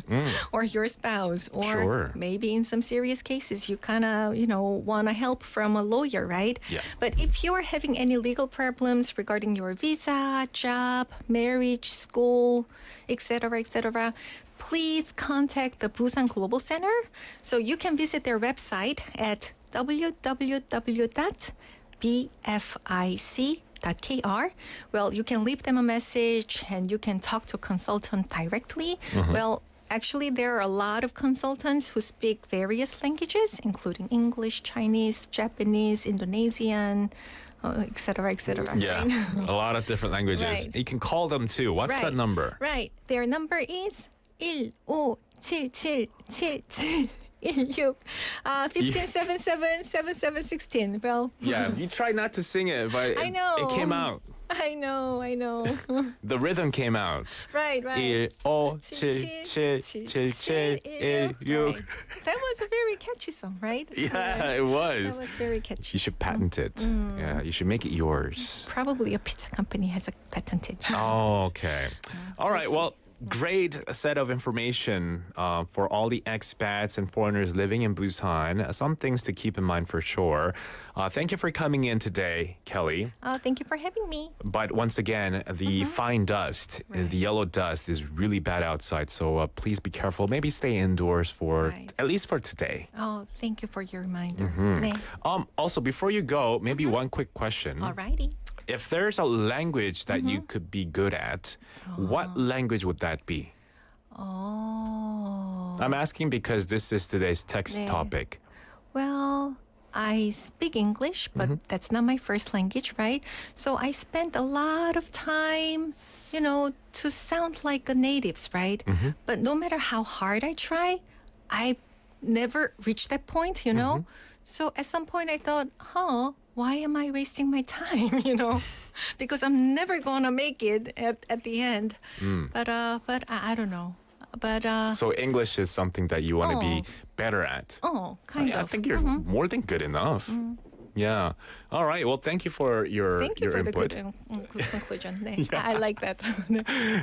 or your spouse, or Sure. maybe in some serious cases you kind of want help from a lawyer, right? Yeah. But if you are having any legal problems regarding your visa, job, marriage, school, etc., please contact the Busan Global Center. So you can visit their website at www.bfic.kr. Well, you can leave them a message and you can talk to a consultant directly. Well, actually, there are a lot of consultants who speak various languages, including English, Chinese, Japanese, Indonesian, etc., etc. Yeah, a lot of different languages. Right. You can call them too. What's that number? Right. Their number is 15777716. 15777716. Well, Yeah, you try not to sing it, but I know. it came out. I know. The rhythm came out. Right. 1, 5, 7, 7, 7, 1, 6. That was a very catchy song, right? Yeah, it was. That was very catchy. You should patent it. Yeah, you should make it yours. Probably a pizza company has patented. Oh, okay. All right. Well, great set of information for all the expats and foreigners living in Busan. Some things to keep in mind for sure. Thank you for coming in today, Kelly. Thank you for having me. But once again, the fine dust, the yellow dust is really bad outside. So please be careful. Maybe stay indoors for at least for today. Oh, thank you for your reminder. 네. Also, before you go, maybe one quick question. Alrighty. If there's a language that you could be good at, what language would that be? Oh. I'm asking because this is today's text 네. topic. Well, I speak English, but that's not my first language, right? So I spent a lot of time, to sound like a natives, right? But no matter how hard I try, I never reached that point, So at some point I thought, why am I wasting my time, Because I'm never gonna make it at the end. But I don't know. But So English is something that you want to be better at. kind of. I think you're more than good enough. Yeah. All right. Well, thank you for your Thank you for input. the good conclusion. 네. I like that.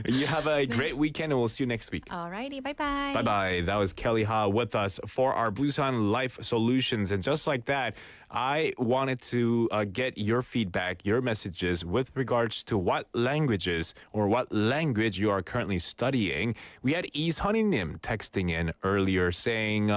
You have a great weekend, and we'll see you next week. Alrighty, bye-bye. Bye-bye. That was Kelly Ha with us for our Busan Life Solutions. And just like that, I wanted to get your feedback, your messages with regards to what languages or what language you are currently studying. We had 이선희님 texting in earlier saying,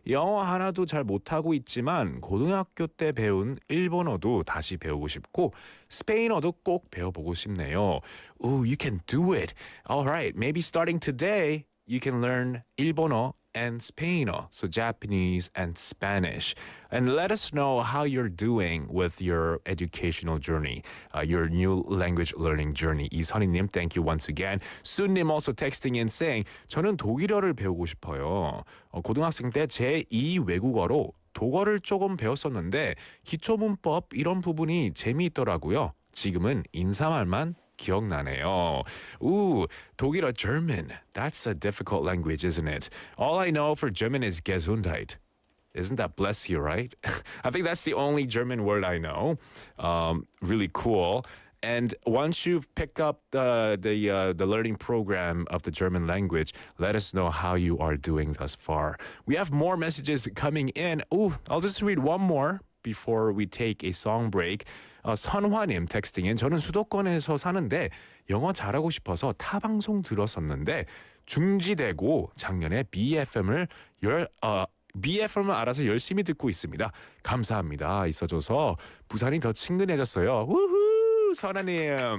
영어 하나도 잘 못하고 있지만 고등학교 때 배운 일본어도 다시 배우고 싶고 스페인어도 꼭 배워보고 싶네요. Ooh, you can do it. All right, maybe starting today, you can learn 일본어 and Spaino, so Japanese and Spanish. And let us know how you're doing with your educational journey, your new language learning journey. 이선희님, thank you once again. 수님 also texting in saying, 저는 독일어를 배우고 싶어요. 고등학생 때 제2 외국어로 독어를 조금 배웠었는데 기초 문법 이런 부분이 재미있더라고요. 지금은 인사말만 기억나네요. Ooh, 독일어 German. That's a difficult language, isn't it? All I know for German is Gesundheit. Isn't that bless you, right? I think that's the only German word I know. Really cool. And once you've picked up the learning program of the German language, let us know how you are doing thus far. We have more messages coming in. Ooh, I'll just read one more before we take a song break. 선화님 texting in. 저는 수도권에서 사는데 영어 잘하고 싶어서 타 방송 들었었는데 중지되고 작년에 BFM을 알아서 열심히 듣고 있습니다. 감사합니다. 있어줘서 부산이 더 친근해졌어요. 우후, 선화님.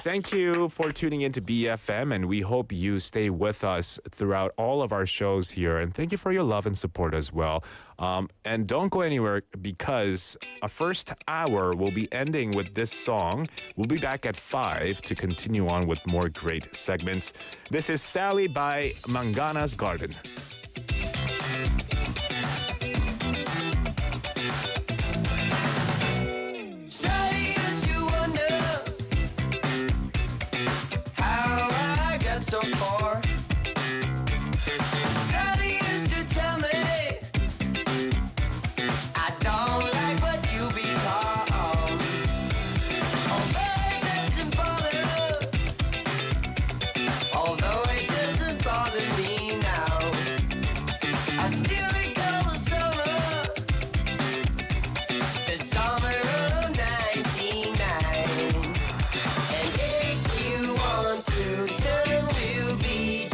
Thank you for tuning in to BFM, and we hope you stay with us throughout all of our shows here. And thank you for your love and support as well. And don't go anywhere because our first hour will be ending with this song. We'll be back at 5 to continue on with more great segments. This is Sally by Mangana's Garden. So far, Daddy used to tell me I don't like what you become. Although it doesn't bother me now. I still recall the summer of '99. And if you want to tell, we'll be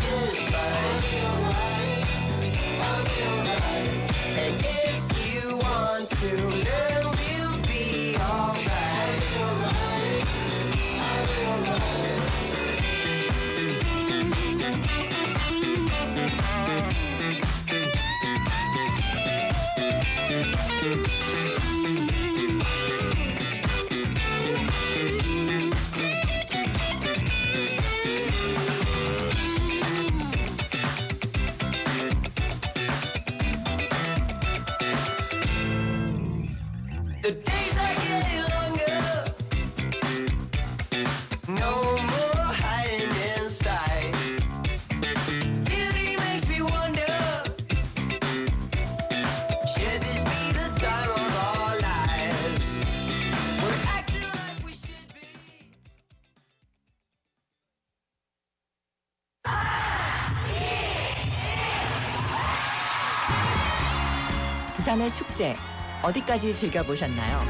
부산의 축제 어디까지 즐겨보셨나요?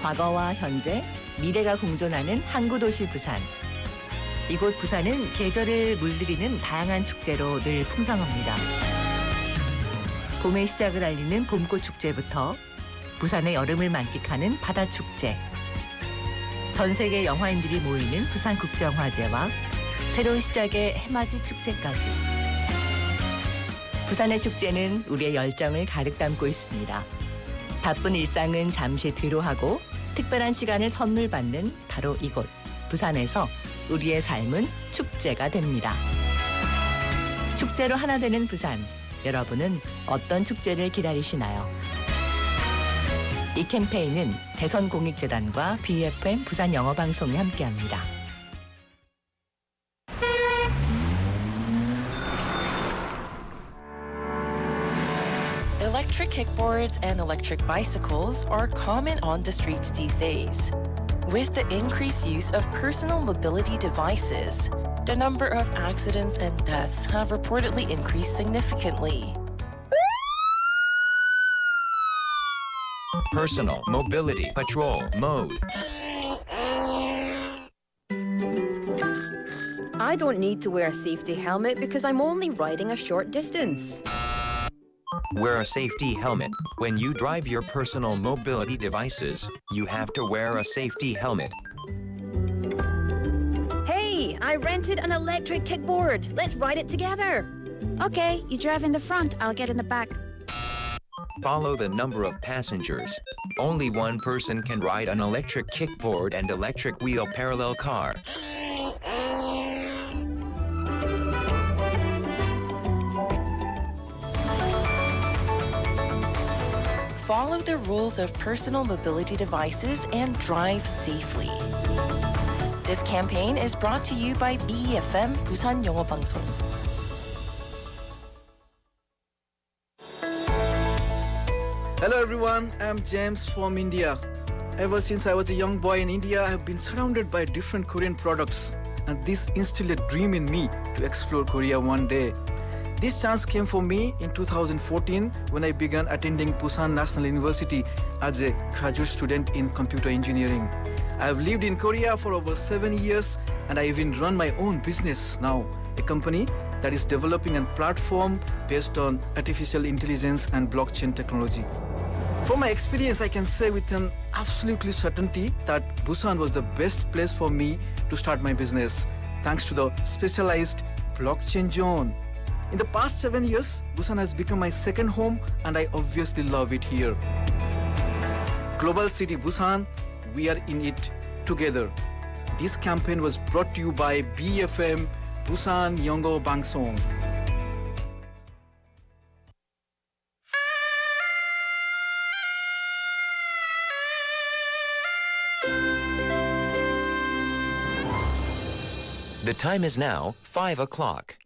과거와 현재, 미래가 공존하는 항구 도시 부산. 이곳 부산은 계절을 물들이는 다양한 축제로 늘 풍성합니다. 봄의 시작을 알리는 봄꽃 축제부터 부산의 여름을 만끽하는 바다 축제, 전 세계 영화인들이 모이는 부산국제영화제와 새로운 시작의 해맞이 축제까지. 부산의 축제는 우리의 열정을 가득 담고 있습니다. 바쁜 일상은 잠시 뒤로 하고 특별한 시간을 선물 받는 바로 이곳 부산에서 우리의 삶은 축제가 됩니다. 축제로 하나 되는 부산. 여러분은 어떤 축제를 기다리시나요? 이 캠페인은 대선공익재단과 BFM 부산 영어방송이 함께합니다. Electric kickboards and electric bicycles are common on the streets these days. With the increased use of personal mobility devices, the number of accidents and deaths have reportedly increased significantly. Personal mobility patrol mode. I don't need to wear a safety helmet because I'm only riding a short distance. Wear a safety helmet. When you drive your personal mobility devices, you have to wear a safety helmet. Hey, I rented an electric kickboard. Let's ride it together. Okay, you drive in the front, I'll get in the back. Follow the number of passengers. Only one person can ride an electric kickboard and electric wheel parallel car. Follow the rules of personal mobility devices and drive safely. This campaign is brought to you by BFM 부산 영어방송. Hello everyone, I'm James from India. Ever since I was a young boy in India, I have been surrounded by different Korean products, and this instilled a dream in me to explore Korea one day. This chance came for me in 2014 when I began attending Busan National University as a graduate student in computer engineering. I have lived in Korea for over 7 years, and I even run my own business now, a company that is developing a platform based on artificial intelligence and blockchain technology. From my experience, I can say with an absolutely certainty that Busan was the best place for me to start my business, thanks to the specialized blockchain zone. In the past 7 years, Busan has become my second home, and I obviously love it here. Global City Busan, we are in it together. This campaign was brought to you by BFM Busan 영어 방송. The time is now 5 o'clock.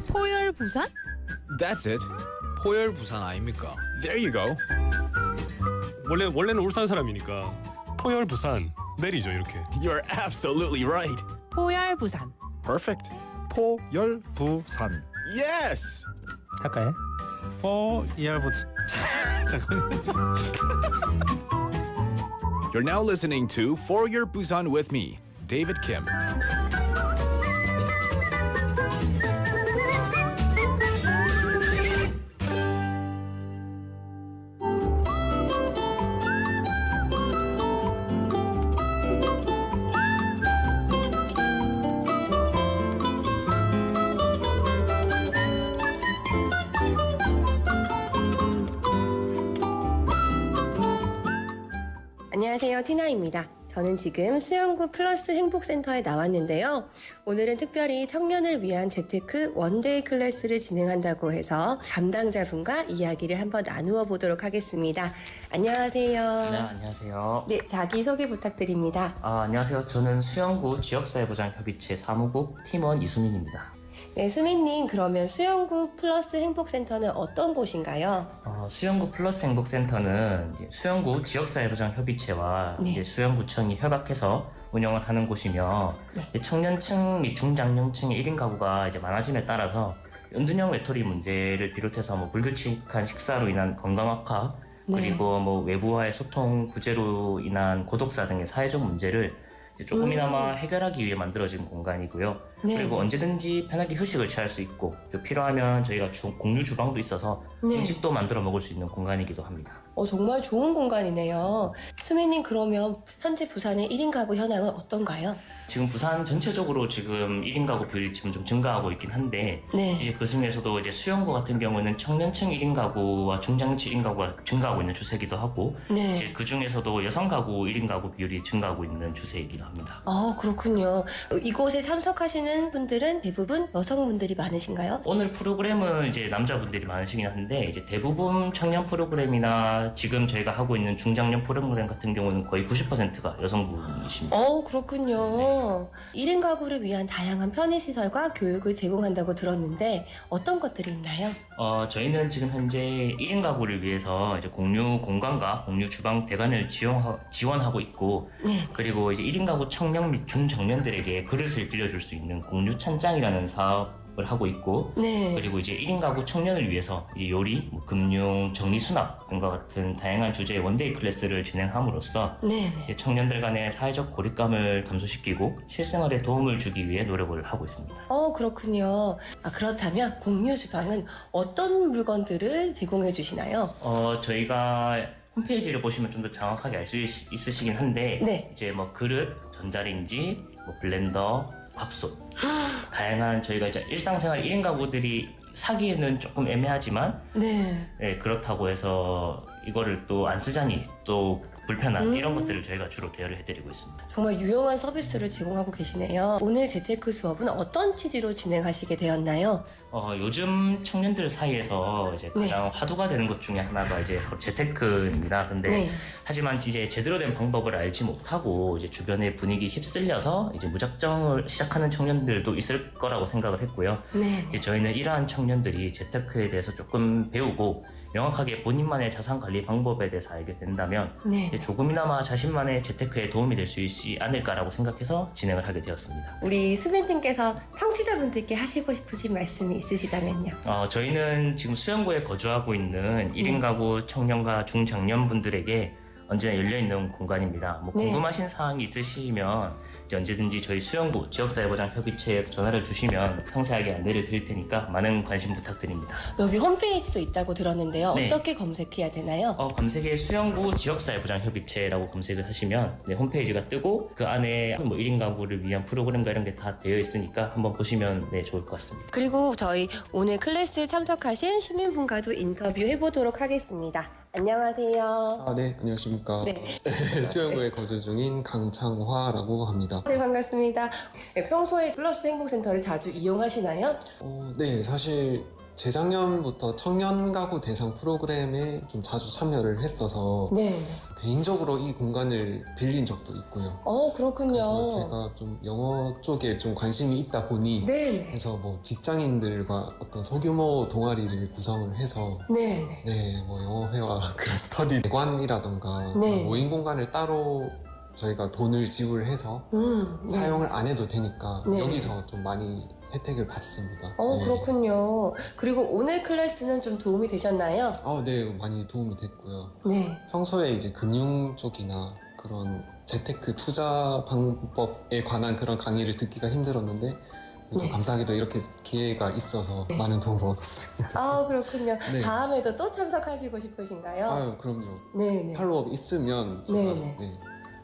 포열 부산? That's it. 포열 부산 아닙니까? There you go. 원래는 울산 사람이니까 포열 부산 내리죠 이렇게. You're absolutely right. 포열 부산. Perfect. 포열 부산. Yes. 할까요? 포열 부산. 잠깐만요. You're now listening to For Your Busan with me, David Kim. 안녕하세요, 티나입니다. 저는 지금 수영구 플러스 행복센터에 나왔는데요. 오늘은 특별히 청년을 위한 재테크 원데이 클래스를 진행한다고 해서 담당자분과 이야기를 한번 나누어 보도록 하겠습니다. 안녕하세요. 네, 안녕하세요. 네, 자기소개 부탁드립니다. 안녕하세요. 저는 수영구 지역사회보장협의체 사무국 팀원 이수민입니다. 네, 수민님 그러면 수영구 플러스 행복센터는 어떤 곳인가요? 수영구 플러스 행복센터는 수영구 지역사회보장협의체와 네. 이제 수영구청이 협약해서 운영을 하는 곳이며 청년층 및 중장년층의 1인 가구가 이제 많아짐에 따라서 은둔형 외톨이 문제를 비롯해서 뭐 불규칙한 식사로 인한 건강 악화 그리고 뭐 외부와의 소통 부재로 인한 고독사 등의 사회적 문제를 이제 조금이나마 해결하기 위해 만들어진 공간이고요. 네. 그리고 언제든지 편하게 휴식을 취할 수 있고 또 필요하면 저희가 공유 주방도 있어서 네. 음식도 만들어 먹을 수 있는 공간이기도 합니다. 정말 좋은 공간이네요. 수민님 그러면 현재 부산의 1인 가구 현황은 어떤가요? 지금 부산 전체적으로 지금 1인 가구 비율이 지금 좀 증가하고 있긴 한데 네. 이제 그 중에서도 이제 수영구 같은 경우는 청년층 1인 가구와 중장년층 1인 가구가 증가하고 있는 추세이기도 하고 네. 이제 그 중에서도 여성 가구 1인 가구 비율이 증가하고 있는 추세이기도 합니다. 그렇군요. 이곳에 참석하시는 분들은 대부분 여성분들이 많으신가요? 오늘 프로그램은 이제 남자분들이 많으시긴 한데 이제 대부분 청년 프로그램이나 지금 저희가 하고 있는 중장년 프로그램 같은 경우는 거의 90%가 여성분이십니다. 그렇군요. 1인 가구를 위한 다양한 편의시설과 교육을 제공한다고 들었는데 어떤 것들이 있나요? 저희는 지금 현재 1인 가구를 위해서 이제 공유 공간과 공유 주방 대관을 지원하고 있고 그리고 이제 1인 가구 청년 및 중장년들에게 그릇을 빌려줄 수 있는 공유 찬장이라는 사업을 하고 있고 그리고 이제 1인 가구 청년을 위해서 이제 요리, 금융, 정리수납 등과 같은 다양한 주제의 원데이 클래스를 진행함으로써 이제 청년들 간의 사회적 고립감을 감소시키고 실생활에 도움을 주기 위해 노력을 하고 있습니다. 그렇군요. 그렇다면 공유 주방은 어떤 물건들을 제공해 주시나요? 저희가 홈페이지를 보시면 좀 더 정확하게 알 수 있으시긴 한데 이제 뭐 그릇, 전자레인지, 뭐 블렌더, 밥솥 다양한 저희가 이제 일상생활 1인 가구들이 사기에는 조금 애매하지만 그렇다고 해서 이거를 또 안 쓰자니 또 불편한 이런 것들을 저희가 주로 대여를 해드리고 있습니다. 정말 유용한 서비스를 제공하고 계시네요. 오늘 재테크 수업은 어떤 취지로 진행하시게 되었나요? 요즘 청년들 사이에서 이제 가장 화두가 되는 것 중에 하나가 이제 재테크입니다. 근데 하지만 이제 제대로 된 방법을 알지 못하고 이제 주변의 분위기 휩쓸려서 이제 무작정을 시작하는 청년들도 있을 거라고 생각을 했고요. 이제 저희는 이러한 청년들이 재테크에 대해서 조금 배우고 명확하게 본인만의 자산 관리 방법에 대해서 알게 된다면 이제 조금이나마 자신만의 재테크에 도움이 될 수 있지 않을까라고 생각해서 진행을 하게 되었습니다. 우리 수빈님께서 청취자분들께 하시고 싶으신 말씀이 있으시다면요? 저희는 지금 수영구에 거주하고 있는 1인 가구 청년과 중장년분들에게 언제나 열려있는 공간입니다. 뭐 궁금하신 사항이 있으시면 이제 언제든지 저희 수영구 지역사회보장협의체에 전화를 주시면 상세하게 안내를 드릴 테니까 많은 관심 부탁드립니다. 여기 홈페이지도 있다고 들었는데요. 네. 어떻게 검색해야 되나요? 검색에 수영구 지역사회보장협의체라고 검색을 하시면 홈페이지가 뜨고 그 안에 뭐 1인 가구를 위한 프로그램과 이런 게 다 되어 있으니까 한번 보시면 좋을 것 같습니다. 그리고 저희 오늘 클래스에 참석하신 시민분과도 인터뷰해보도록 하겠습니다. 안녕하세요. 네, 안녕하십니까. 수영구에 거주 중인 강창화라고 합니다. 네, 반갑습니다. 평소에 플러스 행복센터를 자주 이용하시나요? 네, 사실 재작년부터 청년 가구 대상 프로그램에 좀 자주 참여를 했어서 개인적으로 이 공간을 빌린 적도 있고요. 그렇군요. 그래서 제가 좀 영어 쪽에 좀 관심이 있다 보니 그래서 뭐 직장인들과 어떤 소규모 동아리를 구성을 해서 뭐 영어회화 그런 스터디 대관이라던가 모임 공간을 따로 저희가 돈을 지불해서 사용을 안 해도 되니까 여기서 좀 많이 혜택을 받습니다. 그렇군요. 그리고 오늘 클래스는 좀 도움이 되셨나요? 네, 많이 도움이 됐고요. 네. 평소에 이제 금융 쪽이나 그런 재테크 투자 방법에 관한 그런 강의를 듣기가 힘들었는데 감사하게도 이렇게 기회가 있어서 많은 도움을 얻었습니다. 그렇군요. 다음에도 또 참석하시고 싶으신가요? 그럼요. 네네. 팔로업 있으면 제가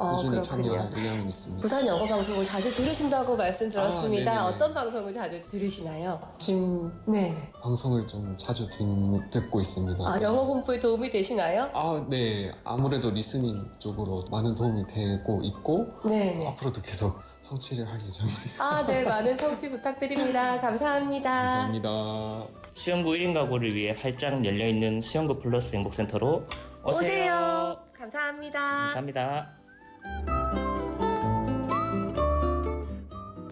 꾸준히 참여할 의향이 있습니다. 부산 영어 방송을 자주 들으신다고 말씀 들었습니다. 어떤 방송을 자주 들으시나요? 아침 방송을 좀 자주 듣고 있습니다. 영어 공부에 도움이 되시나요? 네. 아무래도 리스닝 쪽으로 많은 도움이 되고 있고 앞으로도 계속 청취를 할 예정입니다. 네. 많은 청취 부탁드립니다. 감사합니다. 감사합니다. 수영구 1인 가구를 위해 활짝 열려있는 수영구 플러스 행복센터로 오세요. 감사합니다. 감사합니다.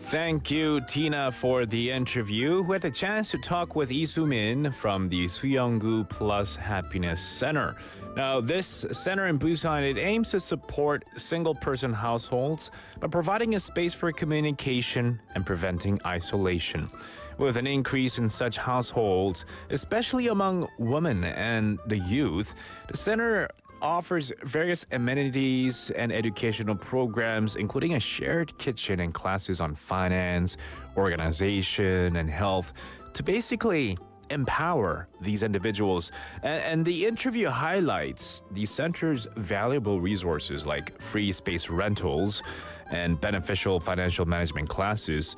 Thank you, Tina, for the interview. We had the chance to talk with Lee Soo-min from the Suyeonggu Plus Happiness Center. Now, this center in Busan, it aims to support single-person households by providing a space for communication and preventing isolation. With an increase in such households, especially among women and the youth, the center offers various amenities and educational programs, including a shared kitchen and classes on finance, organization, and health, to basically empower these individuals. And the interview highlights the center's valuable resources like free space rentals and beneficial financial management classes,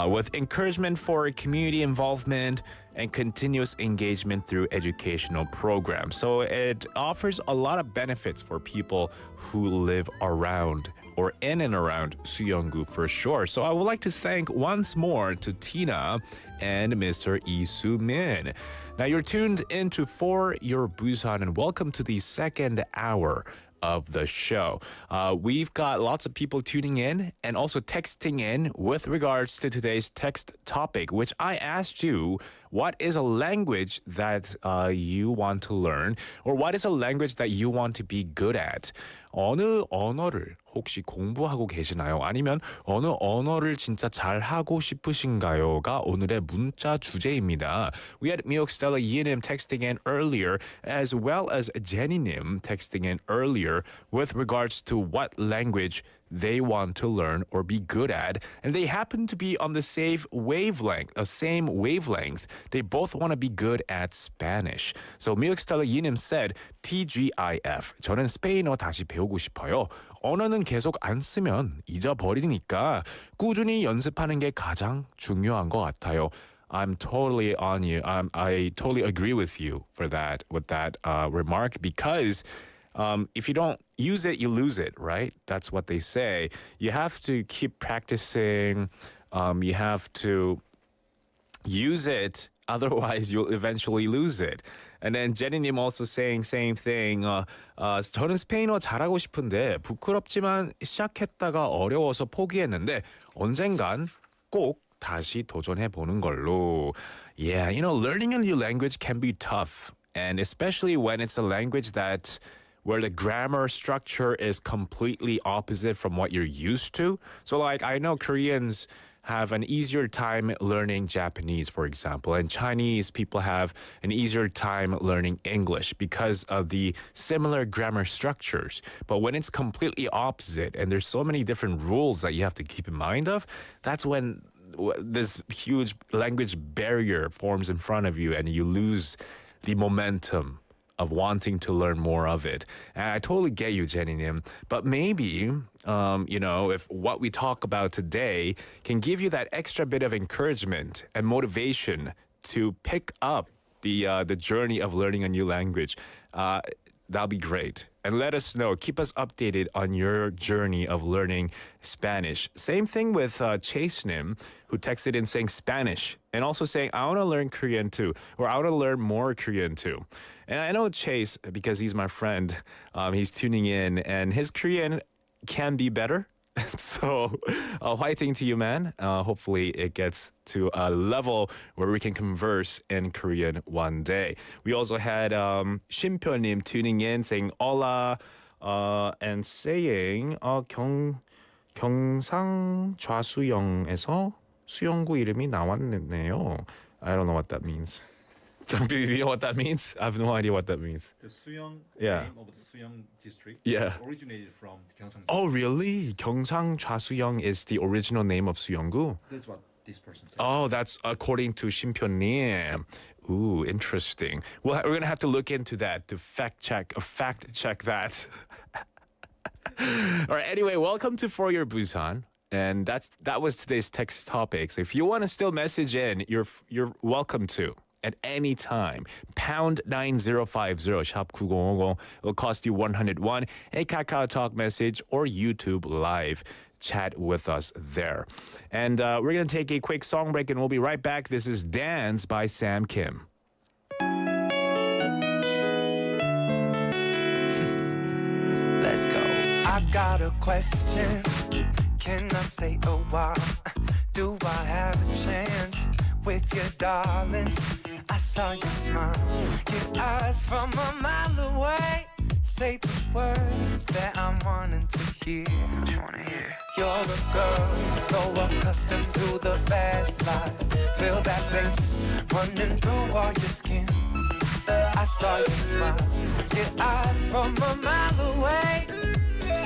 with encouragement for community involvement and continuous engagement through educational programs. So it offers a lot of benefits for people who live around or in and around Suyeonggu for sure. So I would like to thank once more to Tina and Mr. Lee Soo-min. Now you're tuned into For Your Busan and welcome to the second hour of the show. We've got lots of people tuning in and also texting in with regards to today's text topic, which I asked you, what is a language that you want to learn, or what is a language that you want to be good at? 어느 언어를 혹시 공부하고 계시나요? 아니면 어느 언어를 진짜 잘하고 싶으신가요?가 오늘의 문자 주제입니다. We had Miok Stella Yinim texting in earlier, as well as Jenny-nim texting in earlier with regards to what language they want to learn or be good at, and they happen to be on the same wavelength. They both want to be good at Spanish. So Miok Stella Yinim said, TGIF. 저는 스페인어 다시 배우고 싶어요. 언어는 계속 안 쓰면 잊어버리니까 꾸준히 연습하는 게 가장 중요한 것 같아요. I'm totally on you. I totally agree with you with that remark, because if you don't use it, you lose it, right? That's what they say. You have to keep practicing. You have to use it. Otherwise, you'll eventually lose it. And then Jenny-님 also saying same thing. 저는 스페인어 잘하고 싶은데 부끄럽지만 시작했다가 어려워서 포기했는데 언젠간 꼭 다시 도전해 보는 걸로. Yeah, learning a new language can be tough, and especially when it's a language where the grammar structure is completely opposite from what you're used to. So like I know Koreans have an easier time learning Japanese, for example, and Chinese people have an easier time learning English because of the similar grammar structures. But when it's completely opposite and there's so many different rules that you have to keep in mind of, that's when this huge language barrier forms in front of you and you lose the momentum of wanting to learn more of it. And I totally get you, Jenny-nim. But maybe, if what we talk about today can give you that extra bit of encouragement and motivation to pick up the journey of learning a new language, that'll be great. And let us know. Keep us updated on your journey of learning Spanish. Same thing with Chase-nim, who texted in saying Spanish and also saying, I want to learn Korean too, or I want to learn more Korean too. And I know Chase, because he's my friend, he's tuning in, and his Korean can be better. So, fighting to you, man. Hopefully it gets to a level where we can converse in Korean one day. We also had Shimpyo-nim tuning in, saying hola, and saying 경상 좌수영에서 수영구 이름이 나왔네요. I don't know what that means. Do you know what that means? I have no idea what that means. The Suyong name of the Suyong district originated from Gyeongsang. Oh, really? 경상 좌수영 is the original name of Suyeonggu? That's what this person said. Oh, that's according to Shimpyo-nim. Ooh, interesting. Well, we're going to have to look into that to fact check that. All right, anyway, welcome to For Your Busan. And that was today's text topic. So if you want to still message in, you're welcome to. At any time. Pound 9050 샵 9050. It'll cost you 101. A Kakao Talk message or YouTube live. Chat with us there. And we're going to take a quick song break and we'll be right back. This is Dance by Sam Kim. Let's go. I got a question. Can I stay a while? Do I have a chance with you, darling? I saw you smile, your eyes from a mile away. Say the words that I'm wanting to hear. You're a girl so accustomed to the fast life. Feel that bass running through all your skin. I saw you smile, your eyes from a mile away.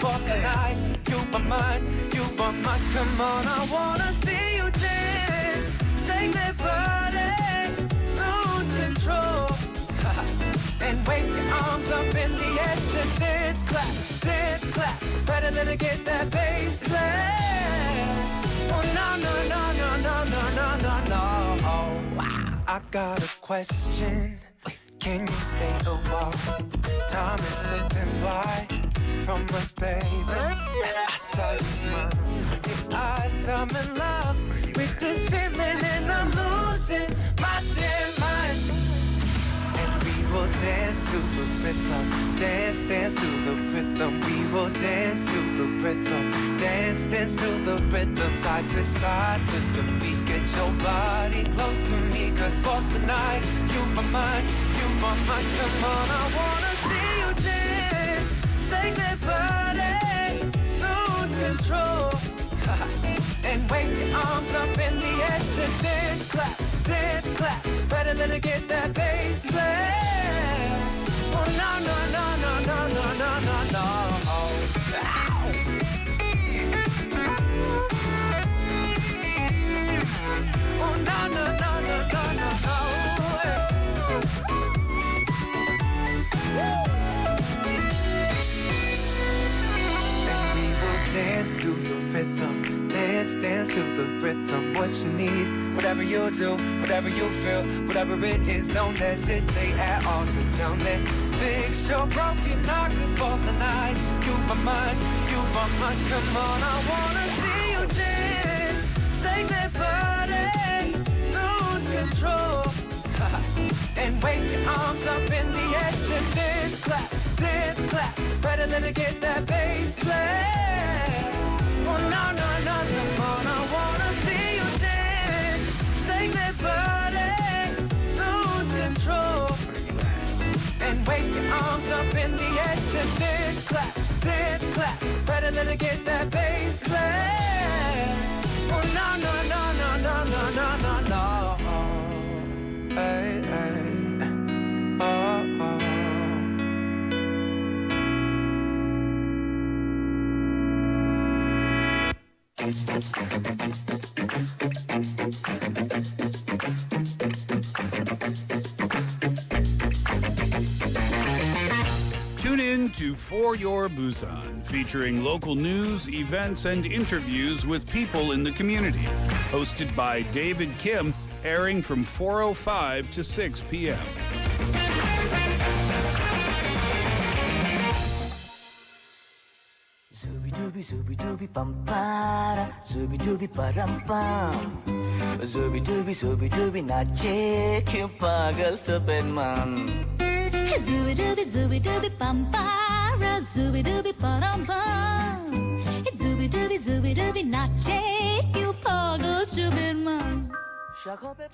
For the night, you are mine, you are mine. Come on, I wanna see you dance. Shake that body, lose control. And wave your arms up in the air. Just dance, clap. Better than to get that baseline. Oh no, no, no, no, no, no, no, no, no. Wow. I got a question. Can you stay a while? Time is slipping by from us, baby. I saw you smile. Your eyes, I'm in love with this feeling, and I'm losing my damn mind. We'll dance to the rhythm, dance to the rhythm. We will dance to the rhythm, dance to the rhythm. Side to side with the beat, get your body close to me. Cause for the night, you are mine, you are mine. Come on, I wanna see you dance. Shake that body, lose control. And wave your arms up in the air. Just dance, clap. Better than to get that baseline. Oh no, no, no, no, no, no, no, no, no. Oh no, no, no, no, no, no, no. And we will dance to the rhythm. Dance to the rhythm. What you need, whatever you do, whatever you feel, whatever it is, don't hesitate at all to tell me. Fix your broken heart, cause for the night, you are mine, you are mine. Come on, I wanna see you dance. Shake that body, lose control. And wave your arms up in the air. Just dance, clap. Better than to get that baseline. Oh no, no, no, come on, I wanna see you dance. Shake that body, lose control. And wave your arms up in the air. Just dance, clap. Better than to get that baseline. Oh no, no, no, no, no, no, no, no, no. Hey, hey. Oh, oh. Tune in to For Your Busan, featuring local news, events, and interviews with people in the community. Hosted by David Kim, airing from 4:05 to 6 p.m. Zooby bum para, zooby param pam. Zooby nache, pagal stupid man. Zooby bum para, zooby param pam. Zooby nache, you pagal stupid man.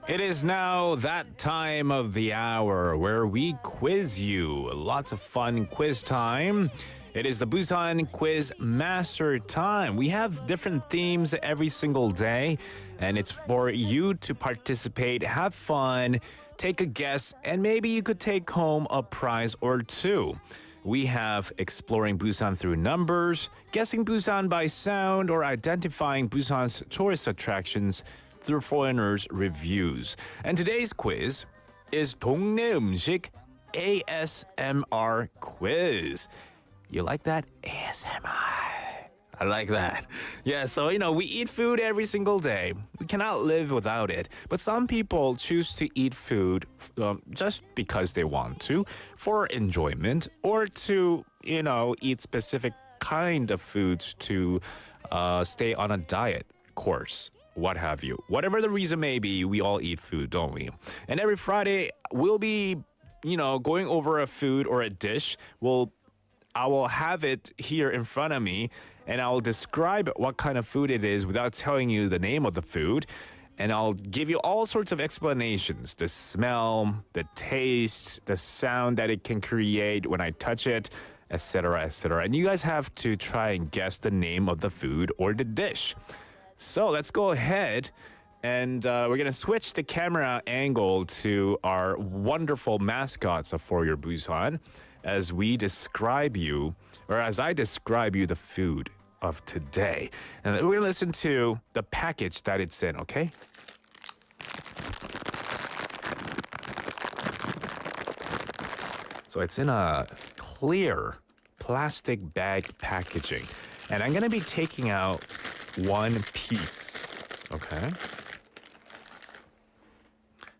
It is now that time of the hour where we quiz you. Lots of fun quiz time. It is the Busan Quiz Master time. We have different themes every single day, and it's for you to participate, have fun, take a guess, and maybe you could take home a prize or two. We have exploring Busan through numbers, guessing Busan by sound, or identifying Busan's tourist attractions through foreigners' reviews. And today's quiz is 동네음식 ASMR quiz. You like that? ASMR. I like that. Yeah, so, we eat food every single day. We cannot live without it. But some people choose to eat food just because they want to, for enjoyment, or to, eat specific kind of foods to stay on a diet course. What have you. Whatever the reason may be, we all eat food, don't we? And every Friday, we'll be, going over a food or a dish. I will have it here in front of me, and I'll describe what kind of food it is without telling you the name of the food. And I'll give you all sorts of explanations. The smell, the taste, the sound that it can create when I touch it, etc., etc. And you guys have to try and guess the name of the food or the dish. So let's go ahead and we're going to switch the camera angle to our wonderful mascots of For Your Busan as we describe you, or as I describe you the food of today. And we're going to listen to the package that it's in, okay? So it's in a clear plastic bag packaging. And I'm going to be taking out one piece, okay?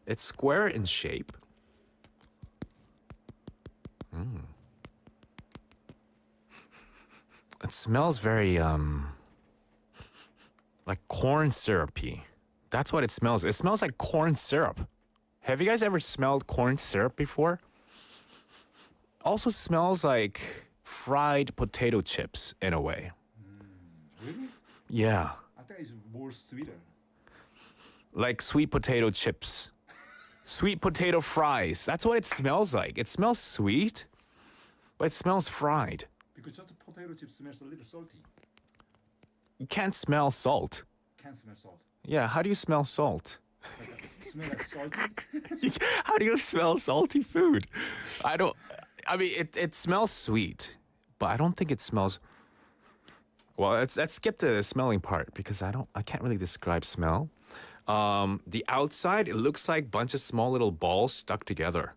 It's square in shape. It smells very, like corn syrupy. That's what it smells. It smells like corn syrup. Have you guys ever smelled corn syrup before? Also smells like fried potato chips in a way. Really? Yeah. I think it's more sweeter. Like sweet potato chips. Sweet potato fries. That's what it smells like. It smells sweet, but it smells fried. Because just the potato chip smells a little salty. You can't smell salt. Can't smell salt. Yeah, how do you smell salt? Smell like salty? How do you smell salty food? I mean, it smells sweet, but I don't think it smells. Well, let's skip the smelling part because I can't really describe smell. The outside, it looks like a bunch of small little balls stuck together.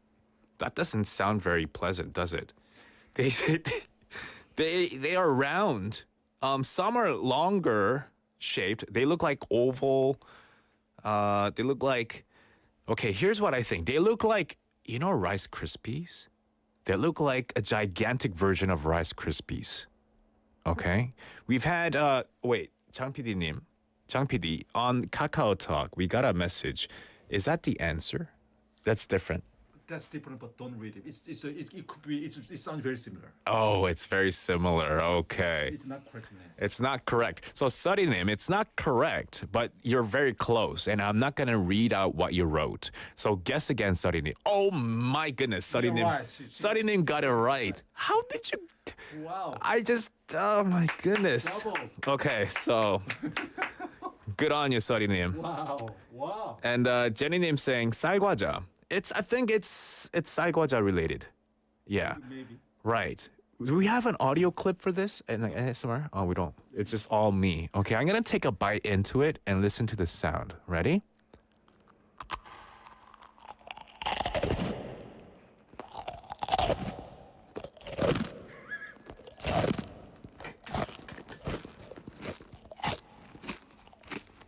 That doesn't sound very pleasant, does it? They are round. Some are longer shaped. They look like oval. They look like. Okay, here's what I think. They look like, Rice Krispies? They look like a gigantic version of Rice Krispies. Okay? We've had, Chang PD, on Kakao Talk, we got a message. Is that the answer? That's different. That's different, but don't read it. It could be. It sounds very similar. Oh, it's very similar. Okay. It's not correct name. It's not correct. So Surinim, it's not correct, but you're very close, and I'm not gonna read out what you wrote. So guess again, Surinim. Oh my goodness, Surinim. Right. Surinim got it right. How did you? Wow. Oh my goodness. Double. Okay, so good on you, Surinim. Wow. And Jenny-님 saying 쌀과자. I think it's 쌀과자 related. Yeah. Maybe. Right. Do we have an audio clip for this and ASMR? Oh, we don't. It's just all me. Okay, I'm gonna take a bite into it and listen to the sound. Ready?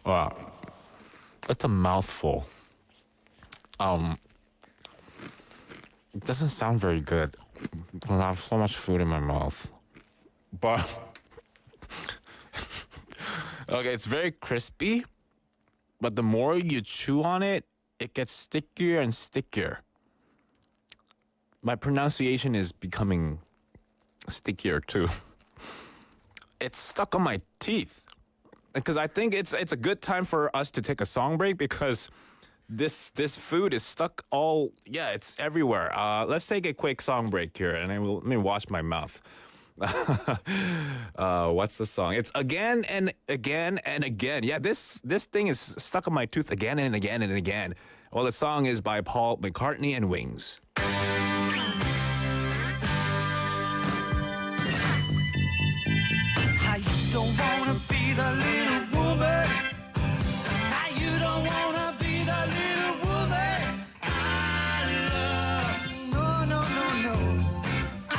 Wow. That's a mouthful. It doesn't sound very good. I have so much food in my mouth. But okay, it's very crispy, but the more you chew on it, it gets stickier and stickier. My pronunciation is becoming stickier too. It's stuck on my teeth. Because I think it's a good time for us to take a song break because this food is stuck it's everywhere. Let's take a quick song break here and let me wash my mouth. What's the song? It's Again and Again and Again. Yeah, this thing is stuck on my tooth again and again and again. Well, the song is by Paul McCartney and Wings. How you don't wanna be the little woman. How you don't wanna be the little woman. I love. No, no, no, no. I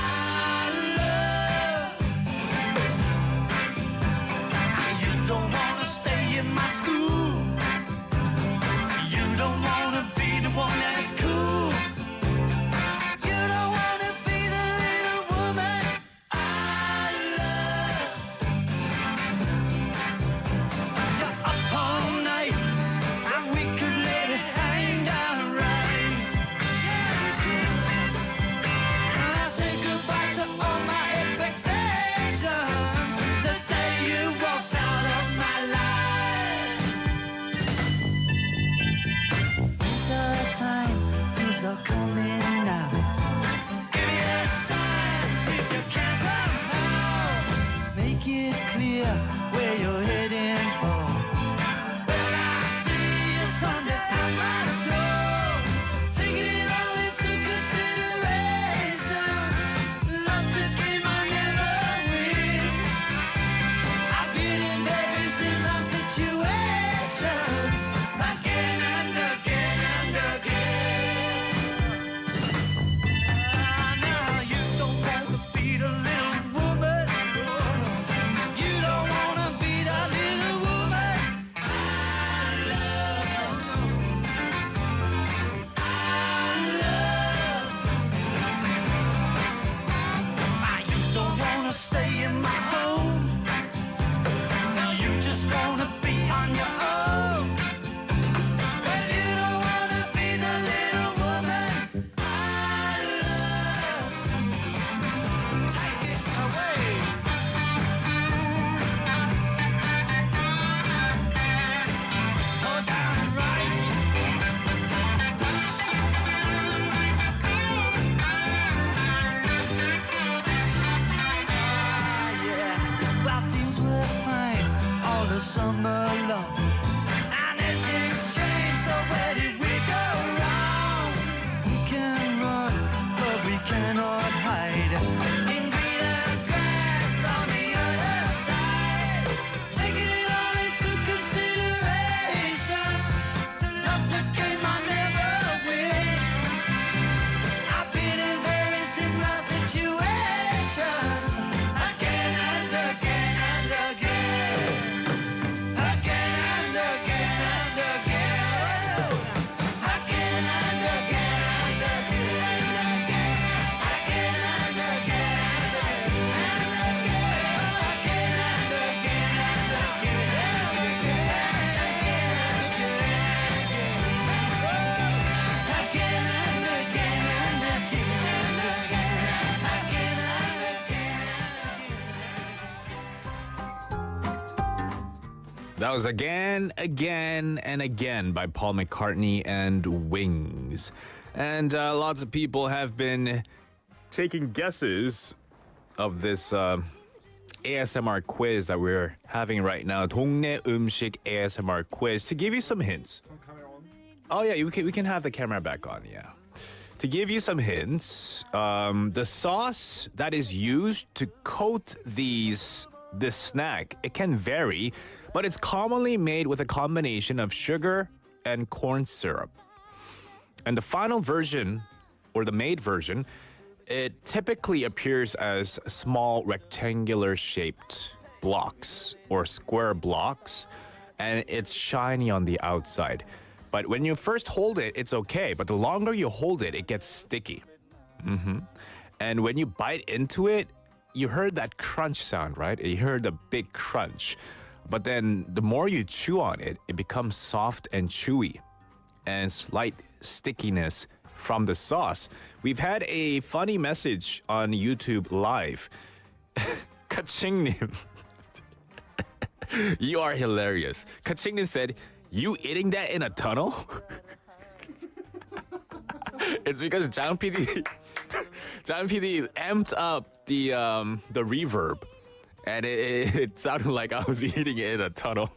love. How you don't wanna stay in my school. You don't wanna be the one that's cool. That was Again, Again, and Again by Paul McCartney and Wings. And lots of people have been taking guesses of this ASMR quiz that we're having right now. 동네음식 ASMR quiz. To give you some hints. Oh yeah, we can have the camera back on, yeah. To give you some hints, the sauce that is used to coat this snack, it can vary, but it's commonly made with a combination of sugar and corn syrup. And the final version, or the made version, it typically appears as small rectangular shaped blocks or square blocks, and it's shiny on the outside. But when you first hold it, it's okay. But the longer you hold it, it gets sticky. And when you bite into it, you heard that crunch sound, right? You heard the big crunch. But then the more you chew on it, it becomes soft and chewy and slight stickiness from the sauce. We've had a funny message on YouTube Live. Kachingnim. You are hilarious. Kachingnim said, "You eating that in a tunnel?" It's because Jang PD amped up the reverb, and it sounded like I was eating it in a tunnel.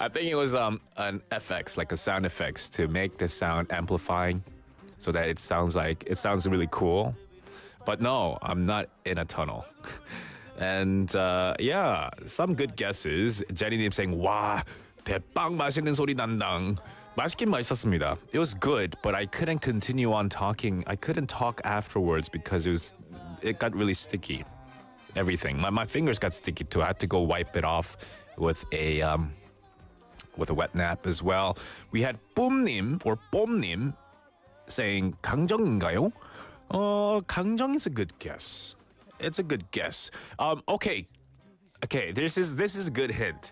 I think it was an FX, like a sound effects, to make the sound amplifying, so that it sounds really cool. But no, I'm not in a tunnel. And yeah, some good guesses. Jenny님 saying, "와, 대빵 맛있는 소리 난당." 맛있긴 맛있었습니다. It was good, but I couldn't continue on talking. I couldn't talk afterwards because it got really sticky. Everything. My fingers got sticky too. I had to go wipe it off with a wet nap as well. We had 뽐님 or 뽐님 saying 강정인가요? 강정 is a good guess. It's a good guess. Okay. This is a good hint.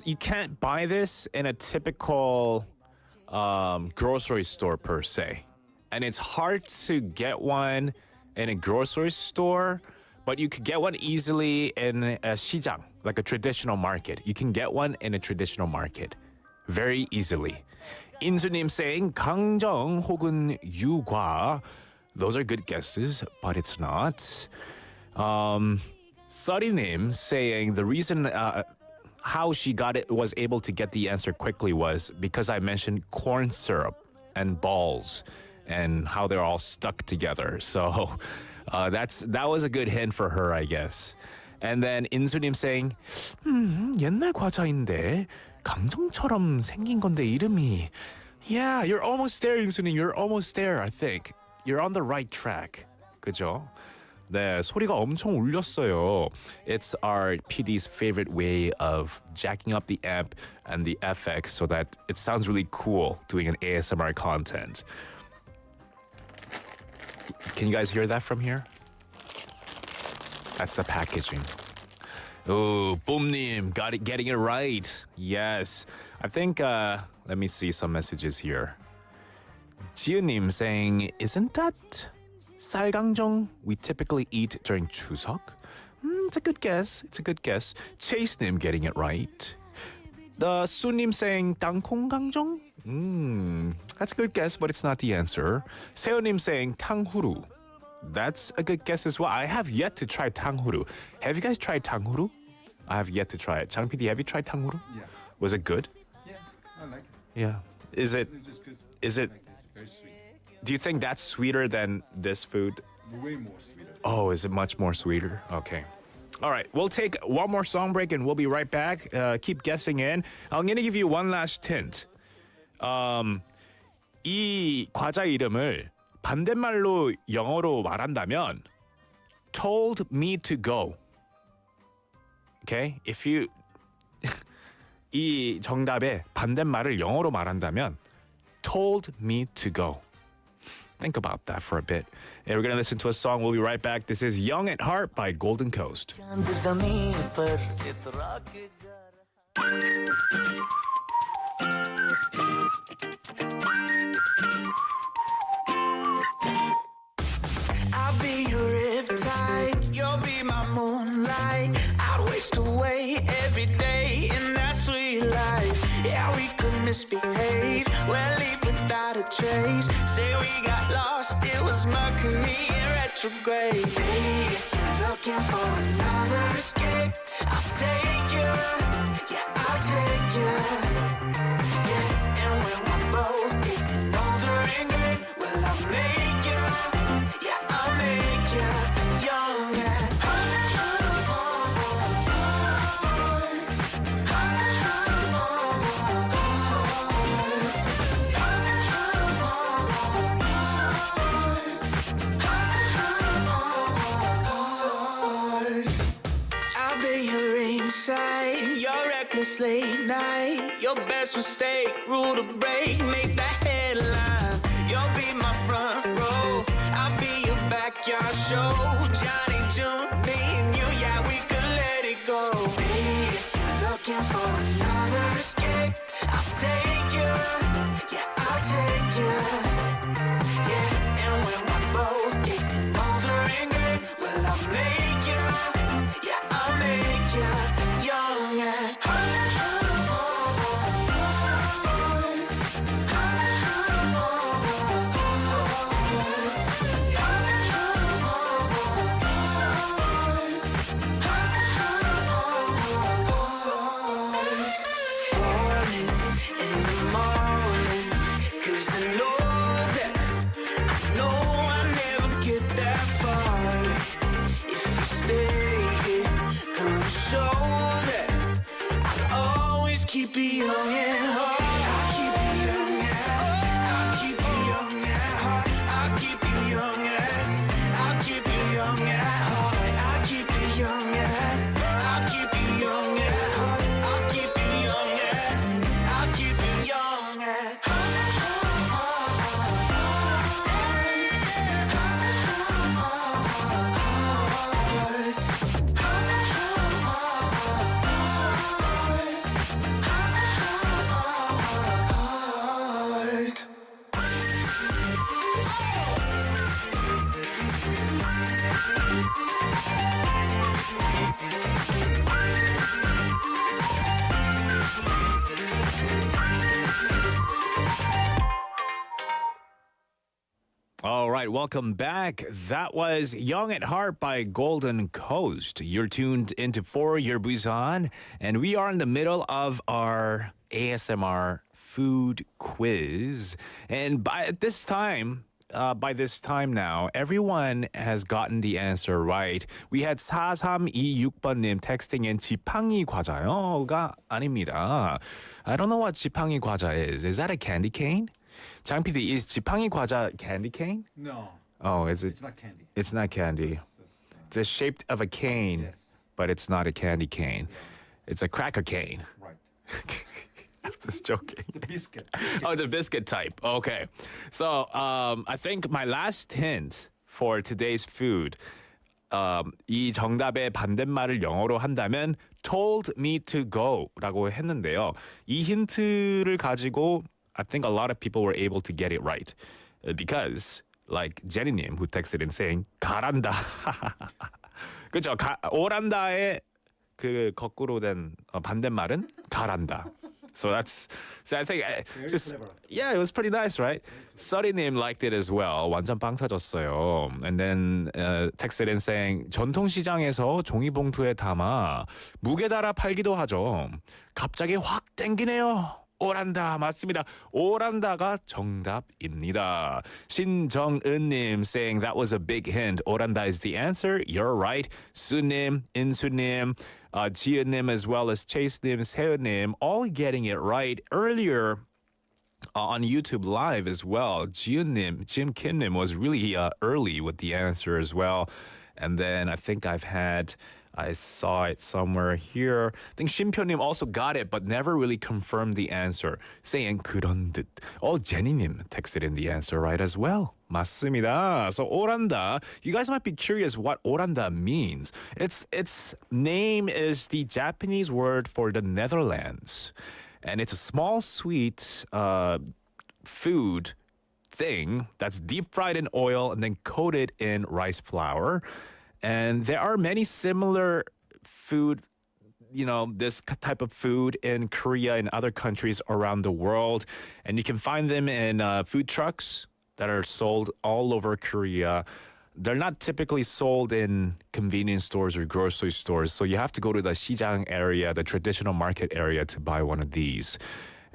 You can't buy this in a typical grocery store per se, and it's hard to get one in a grocery store, but you could get one easily in a 시장, like a traditional market. You can get one in a traditional market very easily. 인수님 saying 강정 혹은 유과. Those are good guesses, but it's not. Sarinim saying the reason how she was able to get the answer quickly was because I mentioned corn syrup and balls and how they're all stuck together. So that was a good hint for her, I guess. And then 인수님 saying, 옛날 과자인데 강정처럼 생긴 건데 이름이. Yeah, you're almost there, 인수님. You're almost there, I think. You're on the right track. 그죠? 네, 소리가 엄청 울렸어요. It's our PD's favorite way of jacking up the amp and the FX so that it sounds really cool doing an ASMR content. Can you guys hear that from here? That's the packaging. Oh, 뽐님, getting it right. Yes. I think, let me see some messages here. 지은님 saying, isn't that 쌀강정 we typically eat during 추석? It's a good guess. It's a good guess. Chase님 getting it right. The 수님 saying 땅콩강정? That's a good guess, but it's not the answer. 세호님 saying 탕후루. That's a good guess as well. I have yet to try 탕후루. Have you guys tried 탕후루? I have yet to try it. Chang PD, have you tried 탕후루? Yeah. Was it good? Yes, I like it. Yeah. Is it? It's just good. Is it? Very sweet. Do you think that's sweeter than this food? Way more sweeter. Oh, is it much more sweeter? Okay. All right, we'll take one more song break and we'll be right back. Keep guessing in. I'm going to give you one last hint. 이 과자 이름을 반대말로 영어로 말한다면 told me to go. Okay? If you 이 정답의 반대말을 영어로 말한다면 told me to go. Think about that for a bit. And we're going to listen to a song. We'll be right back. This is Young at Heart by Golden Coast. I'll be your riptide, you'll be my moonlight. I I'd waste away every day in that sweet life. Yeah, we could misbehave, we'll leave without a trace. Say we got lost, it was Mercury in retrograde. Baby, if you're looking for another escape, I'll take you, yeah, I'll take you. Yeah, and when we're both getting older and gray, well, I'll make you, yeah, I'll make you young and your reckless late night, your best mistake, rule to break, make that headline. You'll be my front row, I'll be your backyard show. Johnny, June, me and you, yeah, we could let it go. Baby, if you're looking for another escape, I'll take you, yeah, I'll take you. Yeah, and when we're both getting older and gray, well, I'll make you, yeah, I'll make you young and keep you young and hard. I'll keep you young and I'll keep you young and hard. I'll keep you young and I'll keep you young and hard. I'll keep you young and I'll keep you young and hard. I'll keep you young and I'll keep you young and All right, welcome back. That was Young at Heart by Golden Coast. You're tuned into For Your Busan, and we are in the middle of our ASMR food quiz. And by this time now, everyone has gotten the answer right. We had 4326번님 texting in 지팡이 과자요가 아닙니다. I don't know what 지팡이 과자 is. Is that a candy cane? 장 PD, is 지팡이 과자 candy cane? No. Oh, is it? It's not candy. It's not candy. It's shaped of a cane, but it's not a candy cane. It's a cracker cane. Right. I was just joking. The biscuit. Oh, the biscuit type. Okay. So I think my last hint for today's food, 이 정답의 반대말을 영어로 한다면 told me to go라고 했는데요. 이 힌트를 가지고 I think a lot of people were able to get it right because like Jenny님 who texted in saying 가란다. 그죠? 오란다의 그 거꾸로 된 반대말은 가란다. So I think yeah, it was pretty nice, right? Sunny님 liked it as well. 완전 빵 터졌어요. And then texted in saying 전통시장에서 종이봉투에 담아 무게 달아 팔기도 하죠. 갑자기 확 땡기네요. 오란다 맞습니다. 오란다가 정답입니다. 신정은님 saying that was a big hint. 오란다 is the answer. You're right. 수님, 인수님, 지은님 as well as chase님, 세은님 all getting it right earlier. On YouTube Live as well. 지은님, Jim Kimnim was really early with the answer as well. And then I think I saw it somewhere here. I think 심표님 also got it, but never really confirmed the answer, saying 그런 듯. Oh, 제니님 texted in the answer right as well. 맞습니다. So 오란다. You guys might be curious what 오란다 means. Its name is the Japanese word for the Netherlands, and it's a small sweet food thing that's deep fried in oil and then coated in rice flour. And there are many similar food, this type of food in Korea and other countries around the world. And you can find them in food trucks that are sold all over Korea. They're not typically sold in convenience stores or grocery stores, so you have to go to the 시장 area, the traditional market area, to buy one of these.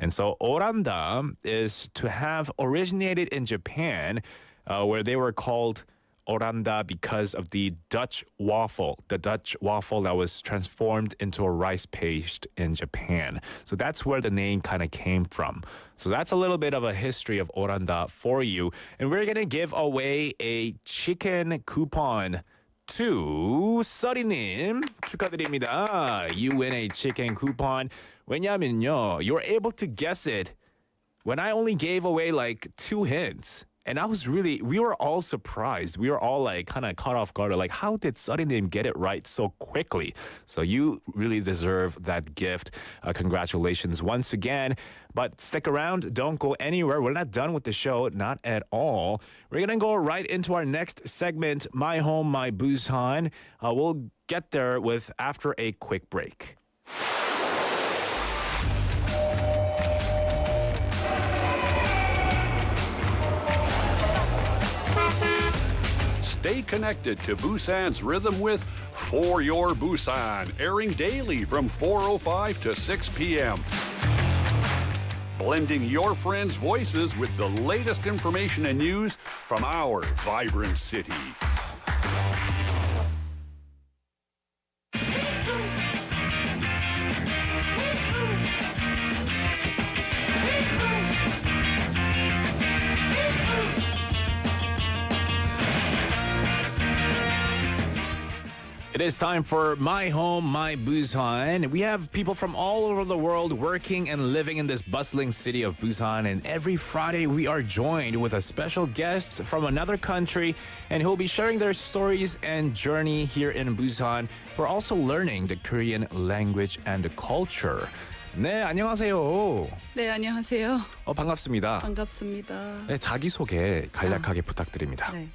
And so oranda is to have originated in Japan, where they were called oranda because of the Dutch waffle that was transformed into a rice paste in Japan. So that's where the name kind of came from. So that's a little bit of a history of oranda for you. And we're going to give away a chicken coupon to 써리님. 축하드립니다. You win a chicken coupon. 왜냐면요, you're able to guess it when I only gave away like 2 hints. And we were all surprised. We were all like kind of caught off guard. Like, how did 써리님 get it right so quickly? So you really deserve that gift. Congratulations once again. But stick around. Don't go anywhere. We're not done with the show. Not at all. We're going to go right into our next segment, My Home, My Busan. We'll get there after a quick break. Stay connected to Busan's rhythm with For Your Busan, airing daily from 4:05 to 6 p.m. Blending your friends' voices with the latest information and news from our vibrant city. It is time for My Home, My Busan. We have people from all over the world working and living in this bustling city of Busan. And every Friday, we are joined with a special guest from another country, and who'll be sharing their stories and journey here in Busan. We're also learning the Korean language and the culture. 네, 안녕하세요. 네, 안녕하세요. 반갑습니다. 반갑습니다. 네, 자기소개 간략하게 부탁드립니다. 네.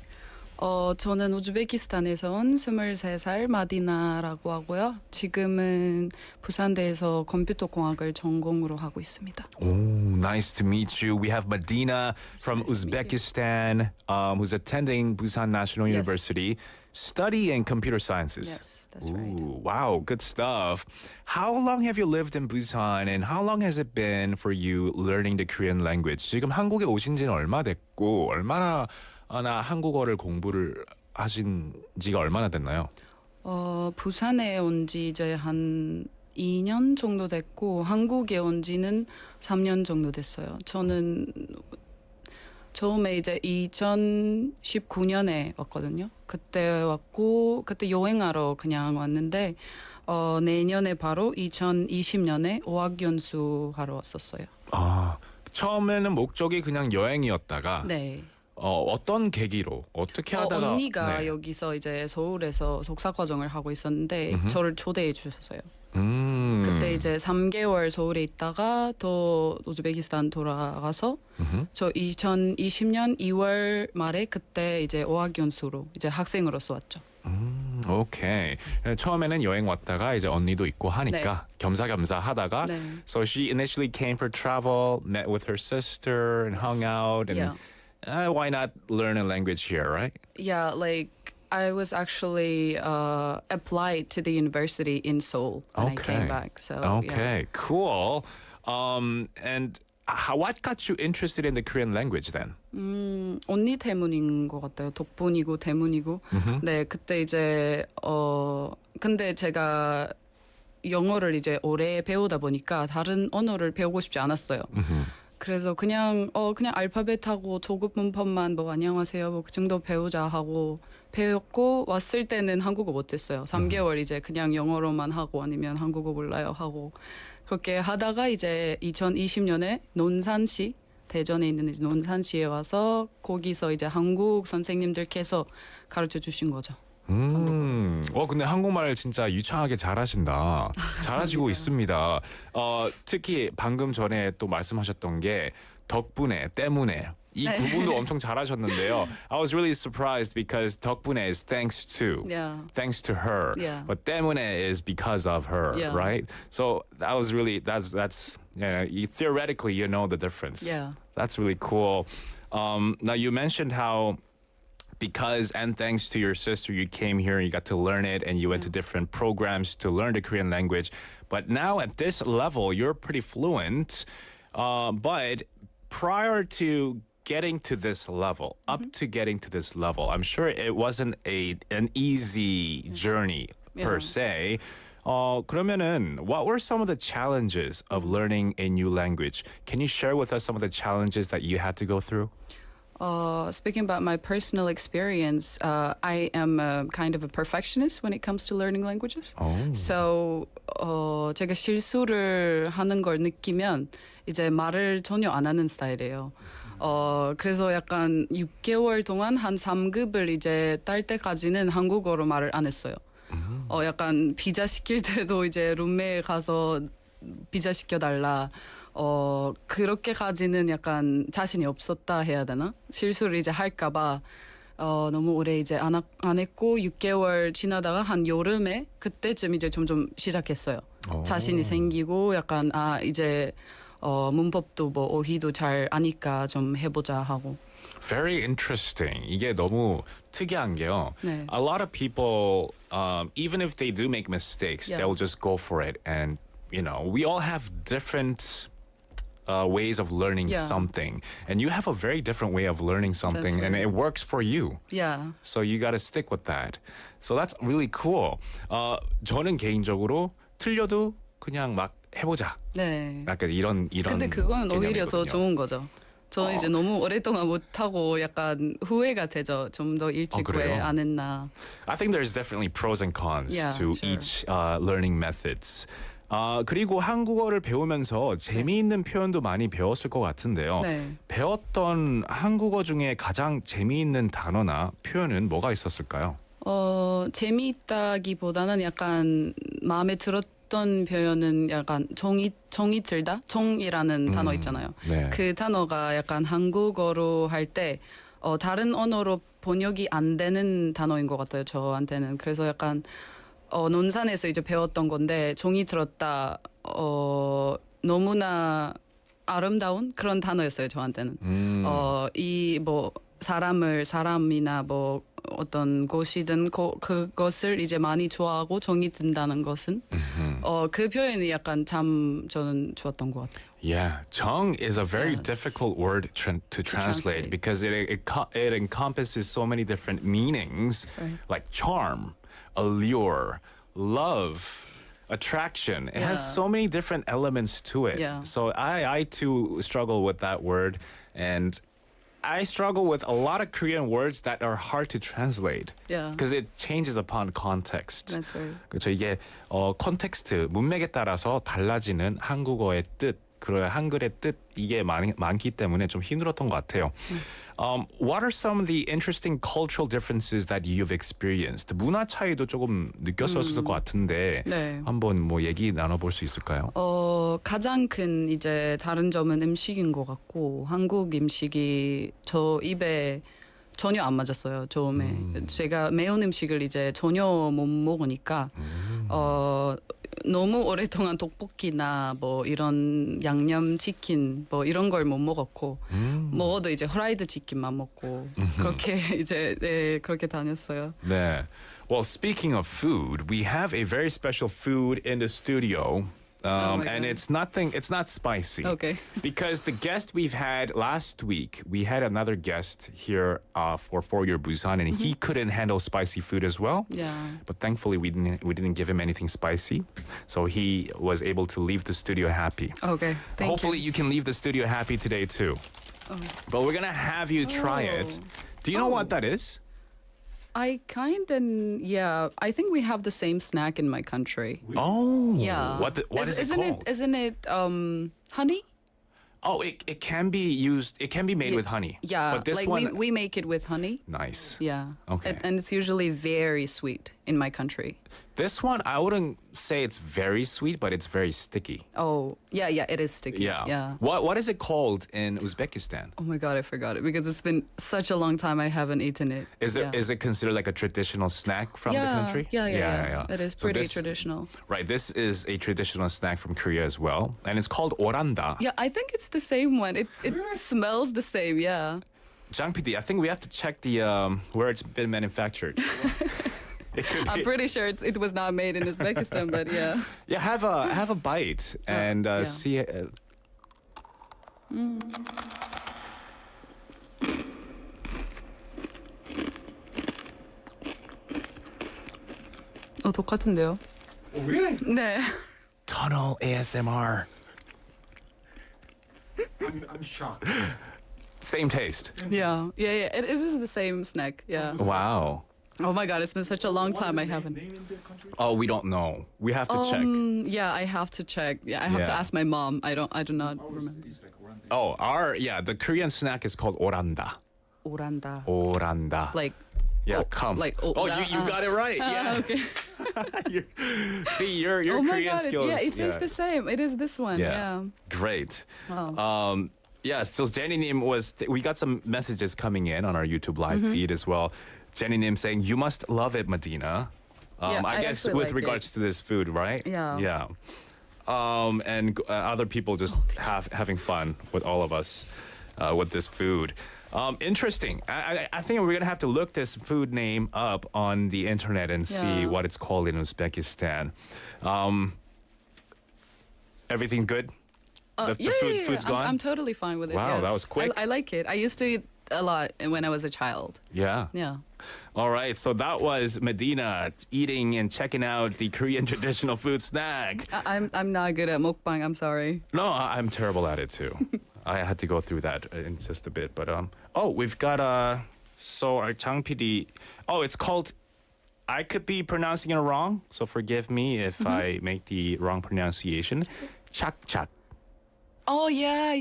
저는 우즈베키스탄에서 온 23살 마디나라고 하고요. 지금은 부산대에서 컴퓨터공학을 전공으로 하고 있습니다. Nice to meet you. We have Medina from Uzbekistan, who's attending Busan National University, studying computer sciences. Yes, that's right. Wow, good stuff. How long have you lived in Busan, and how long has it been for you learning the Korean language? 지금 한국에 오신 지는 얼마 됐고, 얼마나 한국어를 공부를 하신 지가 얼마나 됐나요? 부산에 온 지 이제 한 2년 정도 됐고 한국에 온 지는 3년 정도 됐어요. 저는 처음에 이제 2019년에 왔거든요. 그때 왔고 그때 여행하러 그냥 왔는데 내년에 바로 2020년에 어학연수 하러 왔었어요. 처음에는 목적이 그냥 여행이었다가 네. 어떤 계기로 어떻게 하다가 언니가 여기서 이제 서울에서 석사과정을 하고 있었는데 저를 초대해 주셨어요. 그때 이제 3개월 서울에 있다가 또 우즈베키스탄 돌아가서 저 2020년 2월 말에 그때 이제 어학연수로 이제 학생으로서 왔죠. 오케이. 처음에는 여행 왔다가 이제 언니도 있고 하니까 겸사겸사 하다가 So she initially came for travel, met with her sister and hung out and why not learn a language here, right? Yeah, like I was actually applied to the university in Seoul when I came back. So cool. And what got you interested in the Korean language then? 언니 때문인 것 같아요. 덕분이고 때문이고. 네, 그때 이제 근데 제가 영어를 이제 오래 배우다 보니까 다른 언어를 배우고 싶지 않았어요. 그래서 그냥 알파벳하고 조급 문법만 뭐 안녕하세요 뭐 그 정도 배우자 하고 배웠고 왔을 때는 한국어 못했어요. 3개월 이제 그냥 영어로만 하고 아니면 한국어 몰라요 하고 그렇게 하다가 이제 2020년에 논산시 대전에 있는 논산시에 와서 거기서 이제 한국 선생님들께서 가르쳐 주신 거죠. 근데 한국말 진짜 유창하게 잘하신다. 잘하시고 있습니다. 특히 방금 전에 또 말씀하셨던 게 덕분에, 때문에 이 구분도 엄청 잘하셨는데요. I was really surprised because 덕분에 is thanks to. Yeah. Thanks to her. Yeah. But 때문에 is because of her, Yeah. right? So that was really that's theoretically you know the difference. Yeah. That's really cool. Now you mentioned how because and thanks to your sister you came here and you got to learn it and you went to different programs to learn the Korean language. But now at this level you're pretty fluent. But prior to getting to this level, up to getting to this level, I'm sure it wasn't an easy journey per se. 그러면은 what were some of the challenges of learning a new language? Can you share with us some of the challenges that you had to go through? Speaking about my personal experience, I am kind of a perfectionist when it comes to learning languages. So 제가 실수를 하는 걸 느끼면 이제 말을 전혀 안 하는 스타일이에요. 그래서 약간 6개월 동안 한 3급을 이제 딸 때까지는 한국어로 말을 안 했어요. 약간 비자 시킬 때도 이제 룸메에 가서 비자 시켜달라. 그렇게까지는 약간 자신이 없었다 해야 되나? 실수를 이제 할까봐 너무 오래 이제 안 했고 6개월 지나다가 한 여름에 그때쯤 이제 점점 시작했어요. 자신이 생기고 약간 이제 문법도 뭐 어휘도 잘 아니까 좀 해보자 하고. Very interesting. 이게 너무 특이한 게요. 네. A lot of people, even if they do make mistakes, they'll just go for it. And, we all have different ways of learning something. And you have a very different way of learning something. Right. And it works for you. Yeah. So you got to stick with that. So that's really cool. 저는 개인적으로 틀려도 그냥 막 해보자. 네. 약간 이런 근데 그거는 오히려 더 개념이거든요. 좋은 거죠. 저는 이제 너무 오랫동안 못하고 약간 후회가 되죠. 좀 더 일찍 왜 안 했나. I think there's definitely pros and cons to sure. each learning methods. 그리고 한국어를 배우면서 재미있는 표현도 많이 배웠을 것 같은데요. 네. 배웠던 한국어 중에 가장 재미있는 단어나 표현은 뭐가 있었을까요? 재미있다기보다는 약간 마음에 들었던 표현은 약간 정이 들다? 정이라는 단어 있잖아요. 네. 그 단어가 약간 한국어로 할 때 다른 언어로 번역이 안 되는 단어인 것 같아요. 저한테는. 그래서 약간 논산에서 이제 배웠던 건데 정이 들었다. 너무나 아름다운 그런 단어였어요. 저한테는. 이 뭐 사람이나 뭐 어떤 곳이든 그것을 이제 많이 좋아하고 정이 든다는 것은 그 표현이 약간 참 저는 좋았던 것 같아요. Yeah, 정 is a very difficult word to translate because it encompasses so many different meanings, like charm, allure, love, attraction. It has so many different elements to it. Yeah. So I too struggle with that word, and I struggle with a lot of Korean words that are hard to translate. Yeah. Because it changes upon context. That's right. 그렇죠. 이게 컨텍스트, 문맥에 따라서 달라지는 한국어의 뜻, 그리고 한글의 뜻 이게 많기 때문에 좀 힘들었던 것 같아요. What are some of the interesting cultural differences that you've experienced? 문화 차이도 조금 느꼈었을 것 같은데 네. 한번 뭐 얘기 나눠볼 수 있을까요? 가장 큰 이제 다른 점은 음식인 것 같고 한국 음식이 저 입에 전혀 안 맞았어요. 처음에 제가 매운 음식을 이제 전혀 못 먹으니까 너무 오랫동안 떡볶이나 뭐 이런 양념 치킨 뭐 이런 걸 못 먹었고 먹어도 이제 프라이드 치킨만 먹고 그렇게 이제 그렇게 다녔어요. 네. Well, speaking of food, we have a very special food in the studio. And it's not spicy. Okay. Because the guest we've had last week, we had another guest here for your Busan, and he couldn't handle spicy food as well. Yeah. But thankfully, we didn't give him anything spicy, so he was able to leave the studio happy. Okay. Hopefully, you can leave the studio happy today too. But we're gonna have you try it. Do you know what that is? I I think we have the same snack in my country. Oh, yeah. What is it called? Isn't it honey? Oh, it can be used. It can be made with honey. Yeah, but this like one we make it with honey. nice. Yeah. Okay. And it's usually very sweet. in my country. This one, I wouldn't say it's very sweet, but it's very sticky. Oh, yeah, it is sticky. Yeah. What is it called in Uzbekistan? Oh my God, I forgot it because it's been such a long time I haven't eaten it. Is it considered like a traditional snack from the country? Yeah. It is So pretty this- traditional. Right, this is a traditional snack from Korea as well, and it's called oranda. Yeah, I think it's the same one. It smells the same, yeah. Jang PD, I think we have to check the where it's been manufactured. It could I'm be- pretty sure it was not made in Uzbekistan, but yeah. Yeah, have a bite and yeah. see. 똑같은데요? Oh, really? 네. Tunnel ASMR. I'm shocked. Same taste. Yeah. It is the same snack. Yeah. Wow. Oh my God, it's been such a long time I haven't. Oh, we don't know. We have to check. Yeah, I have to check. Yeah, I have to Yeah. ask my mom. I do not remember. Oh, the Korean snack is called oranda. Oranda. Oranda. Like come. like you got it right. Yeah. Okay. See, your Oh my Korean God, skills. it is the same. It is this one. Yeah. Great. Wow. So Jenny Nim we got some messages coming in on our YouTube live feed as well. Jenny Nim saying, "You must love it, Medina." Yeah, I I guess actually with like regards to this food, right? Yeah. Yeah. And other people just having fun with all of us with this food. Interesting. I think we're gonna have to look this food name up on the internet and see Yeah. what it's called in Uzbekistan. Everything good? Food's gone? I'm totally fine with it. Wow, yes. that was quick. I like it. I used to eat a lot when I was a child. Yeah. Yeah. All right, so that was Medina eating and checking out the Korean traditional food snack. I'm not good at mukbang. I'm sorry. No, I'm terrible at it too. I had to go through that in just a bit, but we've got so our Chang PD. Oh, it's called. I could be pronouncing it wrong, so forgive me if I make the wrong pronunciation. Chak chak. Oh yeah.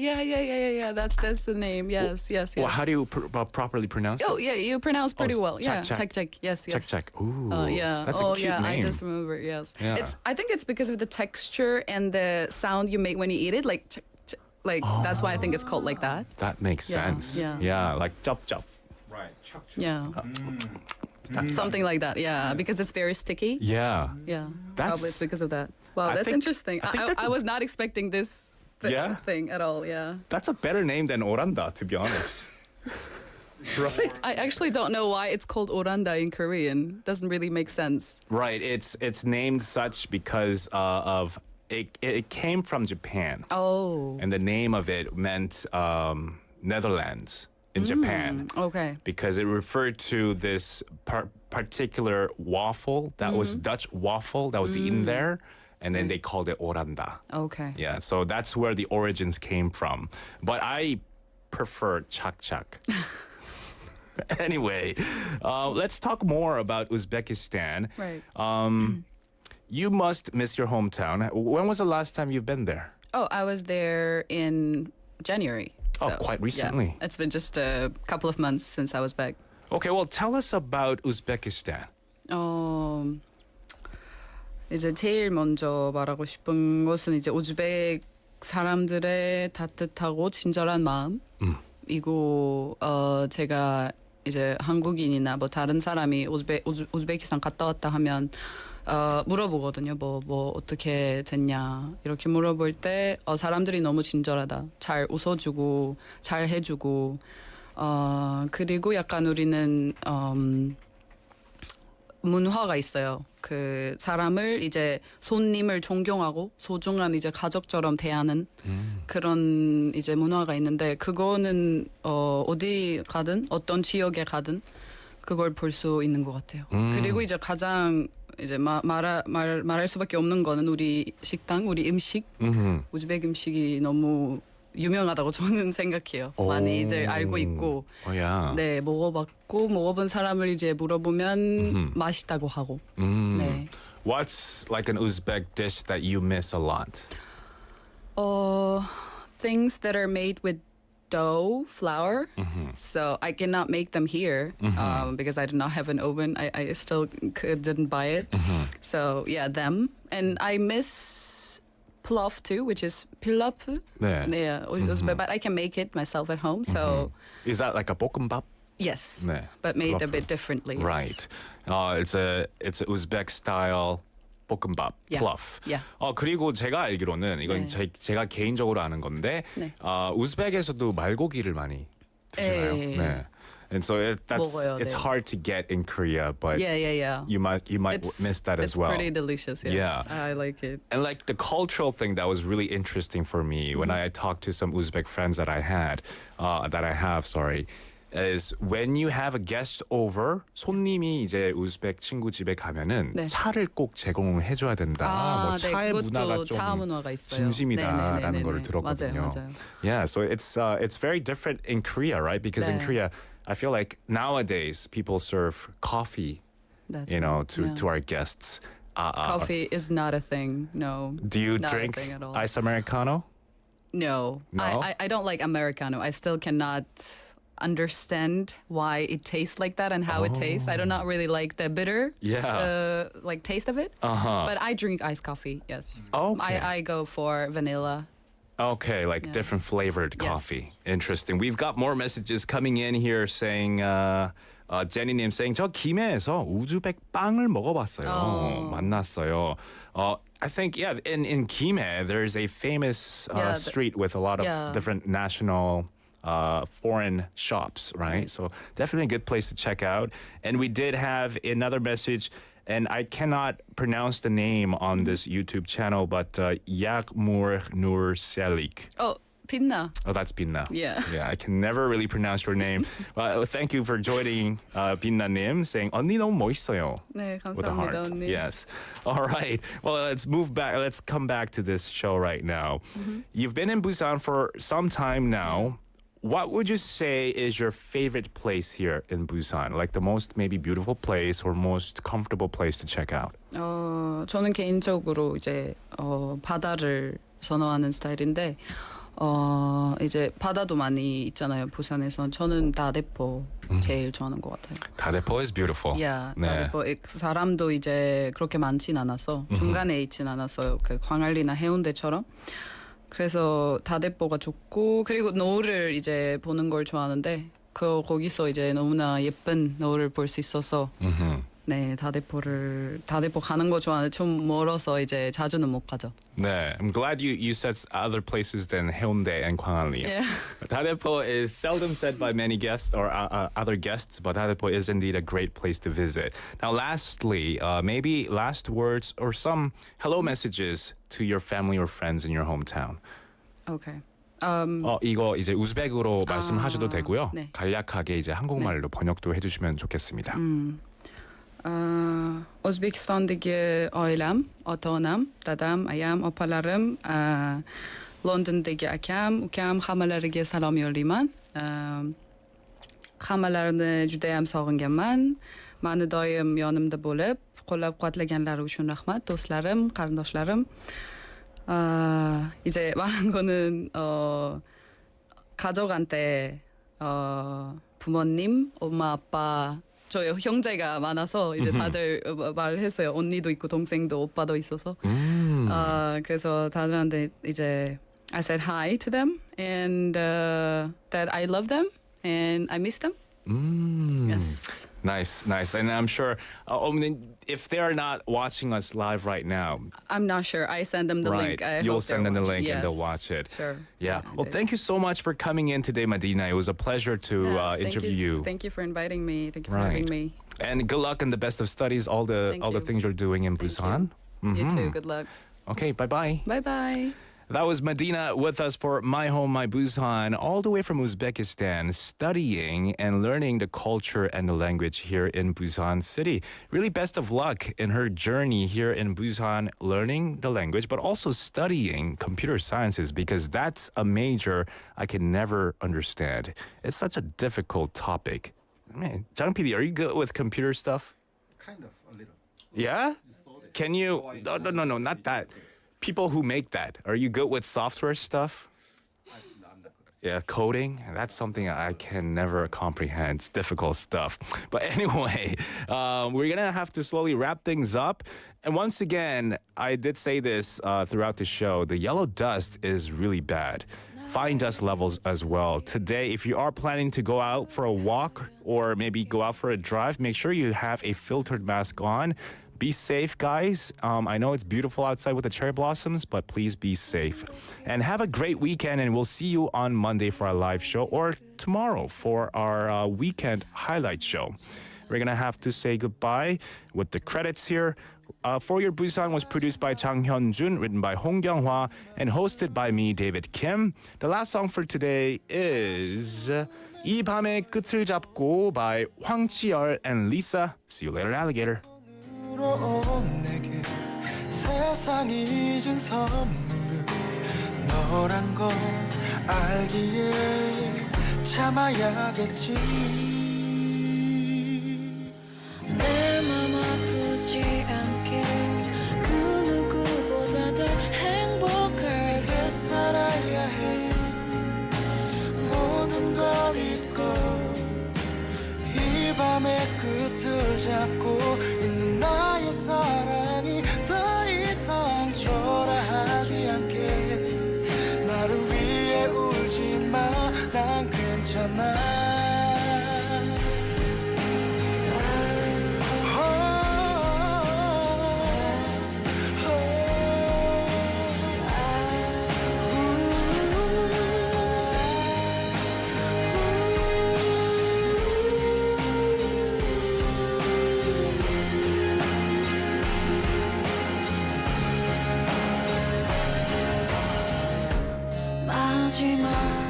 That's the name. Yes. Well, how do you properly pronounce it? Oh yeah, you pronounce pretty well. chak, Yeah, chak. check. Yes. Chak. Ooh, Yeah. that's a cute name. I just remember. Yes. Yeah. I think it's because of the texture and the sound you make when you eat it. Like, that's why I think it's called like that. That makes Yeah, sense. yeah. Like chop chop. Right. Chuk. Yeah. Something like that. Yeah, because it's very sticky. Yeah. Yeah. That's- Probably it's because of that. Wow, I that's think- interesting. I think that's I a- was not expecting this thing at all. Yeah. That's a better name than oranda, to be honest. Right. I actually don't know why it's called oranda in Korean. Doesn't really make sense. Right. It's named such because of it came from Japan. Oh. And the name of it meant Netherlands in Japan. Okay. Because it referred to this particular waffle that was Dutch waffle that was eaten there, and then they called it oranda. Okay. Yeah, so that's where the origins came from. But I prefer chak chak. Anyway, let's talk more about Uzbekistan. Right. You must miss your hometown. When was the last time you've been there? Oh, I was there in January. Oh, so, quite recently. Yeah, it's been just a couple of months since I was back. Okay, well, tell us about Uzbekistan. 이제 제일 먼저 말하고 싶은 것은 이제 우즈벡 사람들의 따뜻하고 친절한 마음이고 제가 이제 한국인이나 뭐 다른 사람이 우즈베키스탄 갔다 왔다 하면 물어보거든요. 뭐 어떻게 됐냐 이렇게 물어볼 때 사람들이 너무 친절하다. 잘 웃어주고 잘 해주고 그리고 약간 우리는 문화가 있어요. 그 사람을 이제 손님을 존경하고 소중한 이제 가족처럼 대하는 그런 이제 문화가 있는데 그거는 어디 가든 어떤 지역에 가든 그걸 볼 수 있는 것 같아요. 그리고 이제 가장 이제 말할 수밖에 없는 거는 우리 식당, 우리 음식, 우즈벡 음식이 너무 유명하다고 저는 생각해요. 많이들 알고 있고, 네 먹어봤고 먹어본 사람을 이제 물어보면 맛있다고 하고. 네. What's like an Uzbek dish that you miss a lot? Things that are made with dough flour, so I cannot make them here because I do not have an oven. I still didn't buy it. So yeah, them. And I miss pilaf too, which is pilaf. Yeah, but I can make it myself at home. So is that like a 볶음밥? yes, 네. but made a bit differently. yes. Right. It's a Uzbek style 볶음밥, Yeah. pilaf. Yeah. 그리고 제가 알기로는 이건 제가 개인적으로 아는 건데 네. 우즈벡에서도 말고기를 많이 드시나요? 예. 네. And so 먹어요, it's 네. hard to get in Korea, but Yeah. you might miss that as well. It's pretty delicious. Yes. Yeah. I like it. And like the cultural thing that was really interesting for me when I talked to some Uzbek friends that I have, is when you have a guest over, 손님이 이제 우즈벡 친구 집에 가면은 네. 차를 꼭 제공을 해줘야 된다. 뭐 차의 문화가 좀 차 문화가 있어요. 진심이다라는 네네네네네. 걸 들었거든요. 맞아요. Yeah, so it's very different in Korea, right? Because in 네. Korea, I feel like nowadays people serve coffee, That's to our guests. Coffee is not a thing. No. Do you not drink a thing at all. ice americano? No. No? I don't like Americano. I still cannot understand why it tastes like that and how it tastes. I do not really like the bitter like taste of it. But I drink iced coffee, yes. Okay. I go for vanilla. Okay, like different flavored coffee. Interesting. We've got more messages coming in here saying 제니님 saying 저 김해에서 우즈벡 빵을 먹어봤어요. 만났어요. I think in Kimhae there's a famous street with a lot of different national foreign shops, right? So definitely a good place to check out. And we did have another message, and I cannot pronounce the name on this YouTube channel, but Yakmur Nur Selik. Oh, Pinna. Oh, that's Pinna. Yeah. Yeah, I can never really pronounce your name. Thank you for joining Pinna-님, saying 언니 너무 멋있어요. 네, With a heart. 감사합니다, 언니. Yes. All right. Well, let's move back. Let's come back to this show right now. You've been in Busan for some time now. What would you say is your favorite place here in Busan? Like the most maybe beautiful place or most comfortable place to check out? 저는 개인적으로 이제 바다를 선호하는 스타일인데 이제 바다도 많이 있잖아요. 부산에서 저는 다대포 제일 좋아하는 것 같아요. 다대포 is beautiful. Yeah, 네. 다대포 사람도 이제 그렇게 많진 않아서 중간에 있진 않았어요. 그 광안리나 해운대처럼. 그래서 다대포가 좋고 그리고 노을을 이제 보는 걸 좋아하는데 거기서 이제 너무나 예쁜 노을을 볼 수 있어서 네 다대포 가는 거 좋아하는데 좀 멀어서 이제 자주는 못 가죠. 네, I'm glad you said other places than 해운대 and 광안리. Yeah. 다대포 is seldom said by many guests or other guests, but 다대포 is indeed a great place to visit. Now, lastly, maybe last words or some hello messages to your family or friends in your hometown. Okay. 이거 이제 우즈벡으로 말씀하셔도 되고요. 네. 간략하게 이제 한국말로 번역도 해주시면 좋겠습니다. O'zbekistondagi oilam, ota-onam, dadam, ayam, opalarim, Londondagi akam, ukam hammalariga salom yo'llayman. Hammalarini judayam sog'inganman. Mani doim yonimda bo'lib, qo'llab-quvvatlaganlari uchun rahmat. Do'stlarim, qarindoshlarim. 이제 말한 거는 가족한테 부모님, 엄마, 아빠 저 형제가 많아서 이제 다들 말했어요. 언니도 있고 동생도 오빠도 있어서. 그래서 다들한테 이제 I said hi to them and that I love them and I miss them. Yes. Nice. And I'm sure if they're not watching us live right now, I'm not sure. I send them the link. You'll send them the link and they'll watch it. Sure. Yeah. Well, thank you so much for coming in today, Medina. It was a pleasure to interview you. Thank you for inviting me. Thank you for having me. And good luck and the best of studies, all the things you're doing in Busan. You too. Good luck. Okay, bye-bye. Bye-bye. That was Medina with us for My Home, My Busan, all the way from Uzbekistan, studying and learning the culture and the language here in Busan City. Really best of luck in her journey here in Busan, learning the language, but also studying computer sciences, because that's a major I can never understand. It's such a difficult topic. Man, Jang PD, are you good with computer stuff? Kind of, a little. Yeah? Can you? No, not that. People who make that, are you good with software stuff? I'm not good. Yeah, coding, that's something I can never comprehend. It's difficult stuff. But anyway, we're going to have to slowly wrap things up. And once again, I did say this throughout the show, the yellow dust is really bad. Fine dust levels as well. Today, if you are planning to go out for a walk or maybe go out for a drive, make sure you have a filtered mask on. Be safe, guys. I know it's beautiful outside with the cherry blossoms, but please be safe. And have a great weekend, and we'll see you on Monday for our live show or tomorrow for our weekend highlight show. We're going to have to say goodbye with the credits here. For Your Busan was produced by Chang Hyun-jun, written by Hong Kyung-hwa, and hosted by me, David Kim. The last song for today is 이 밤의 끝을 잡고 by Hwang Chi-yeol and Lisa. See you later, alligator. 내게 세상이 잊은 선물을 너란 걸 알기에 참아야겠지 내 맘 아프지 않게 그 누구보다도 행복하게 살아야 해 모든 걸 잊고 이 밤의 끝을 잡고 있는 나의 사랑이 더 이상 초라하지 않게 나를 위해 울지 마 난 괜찮아 마지막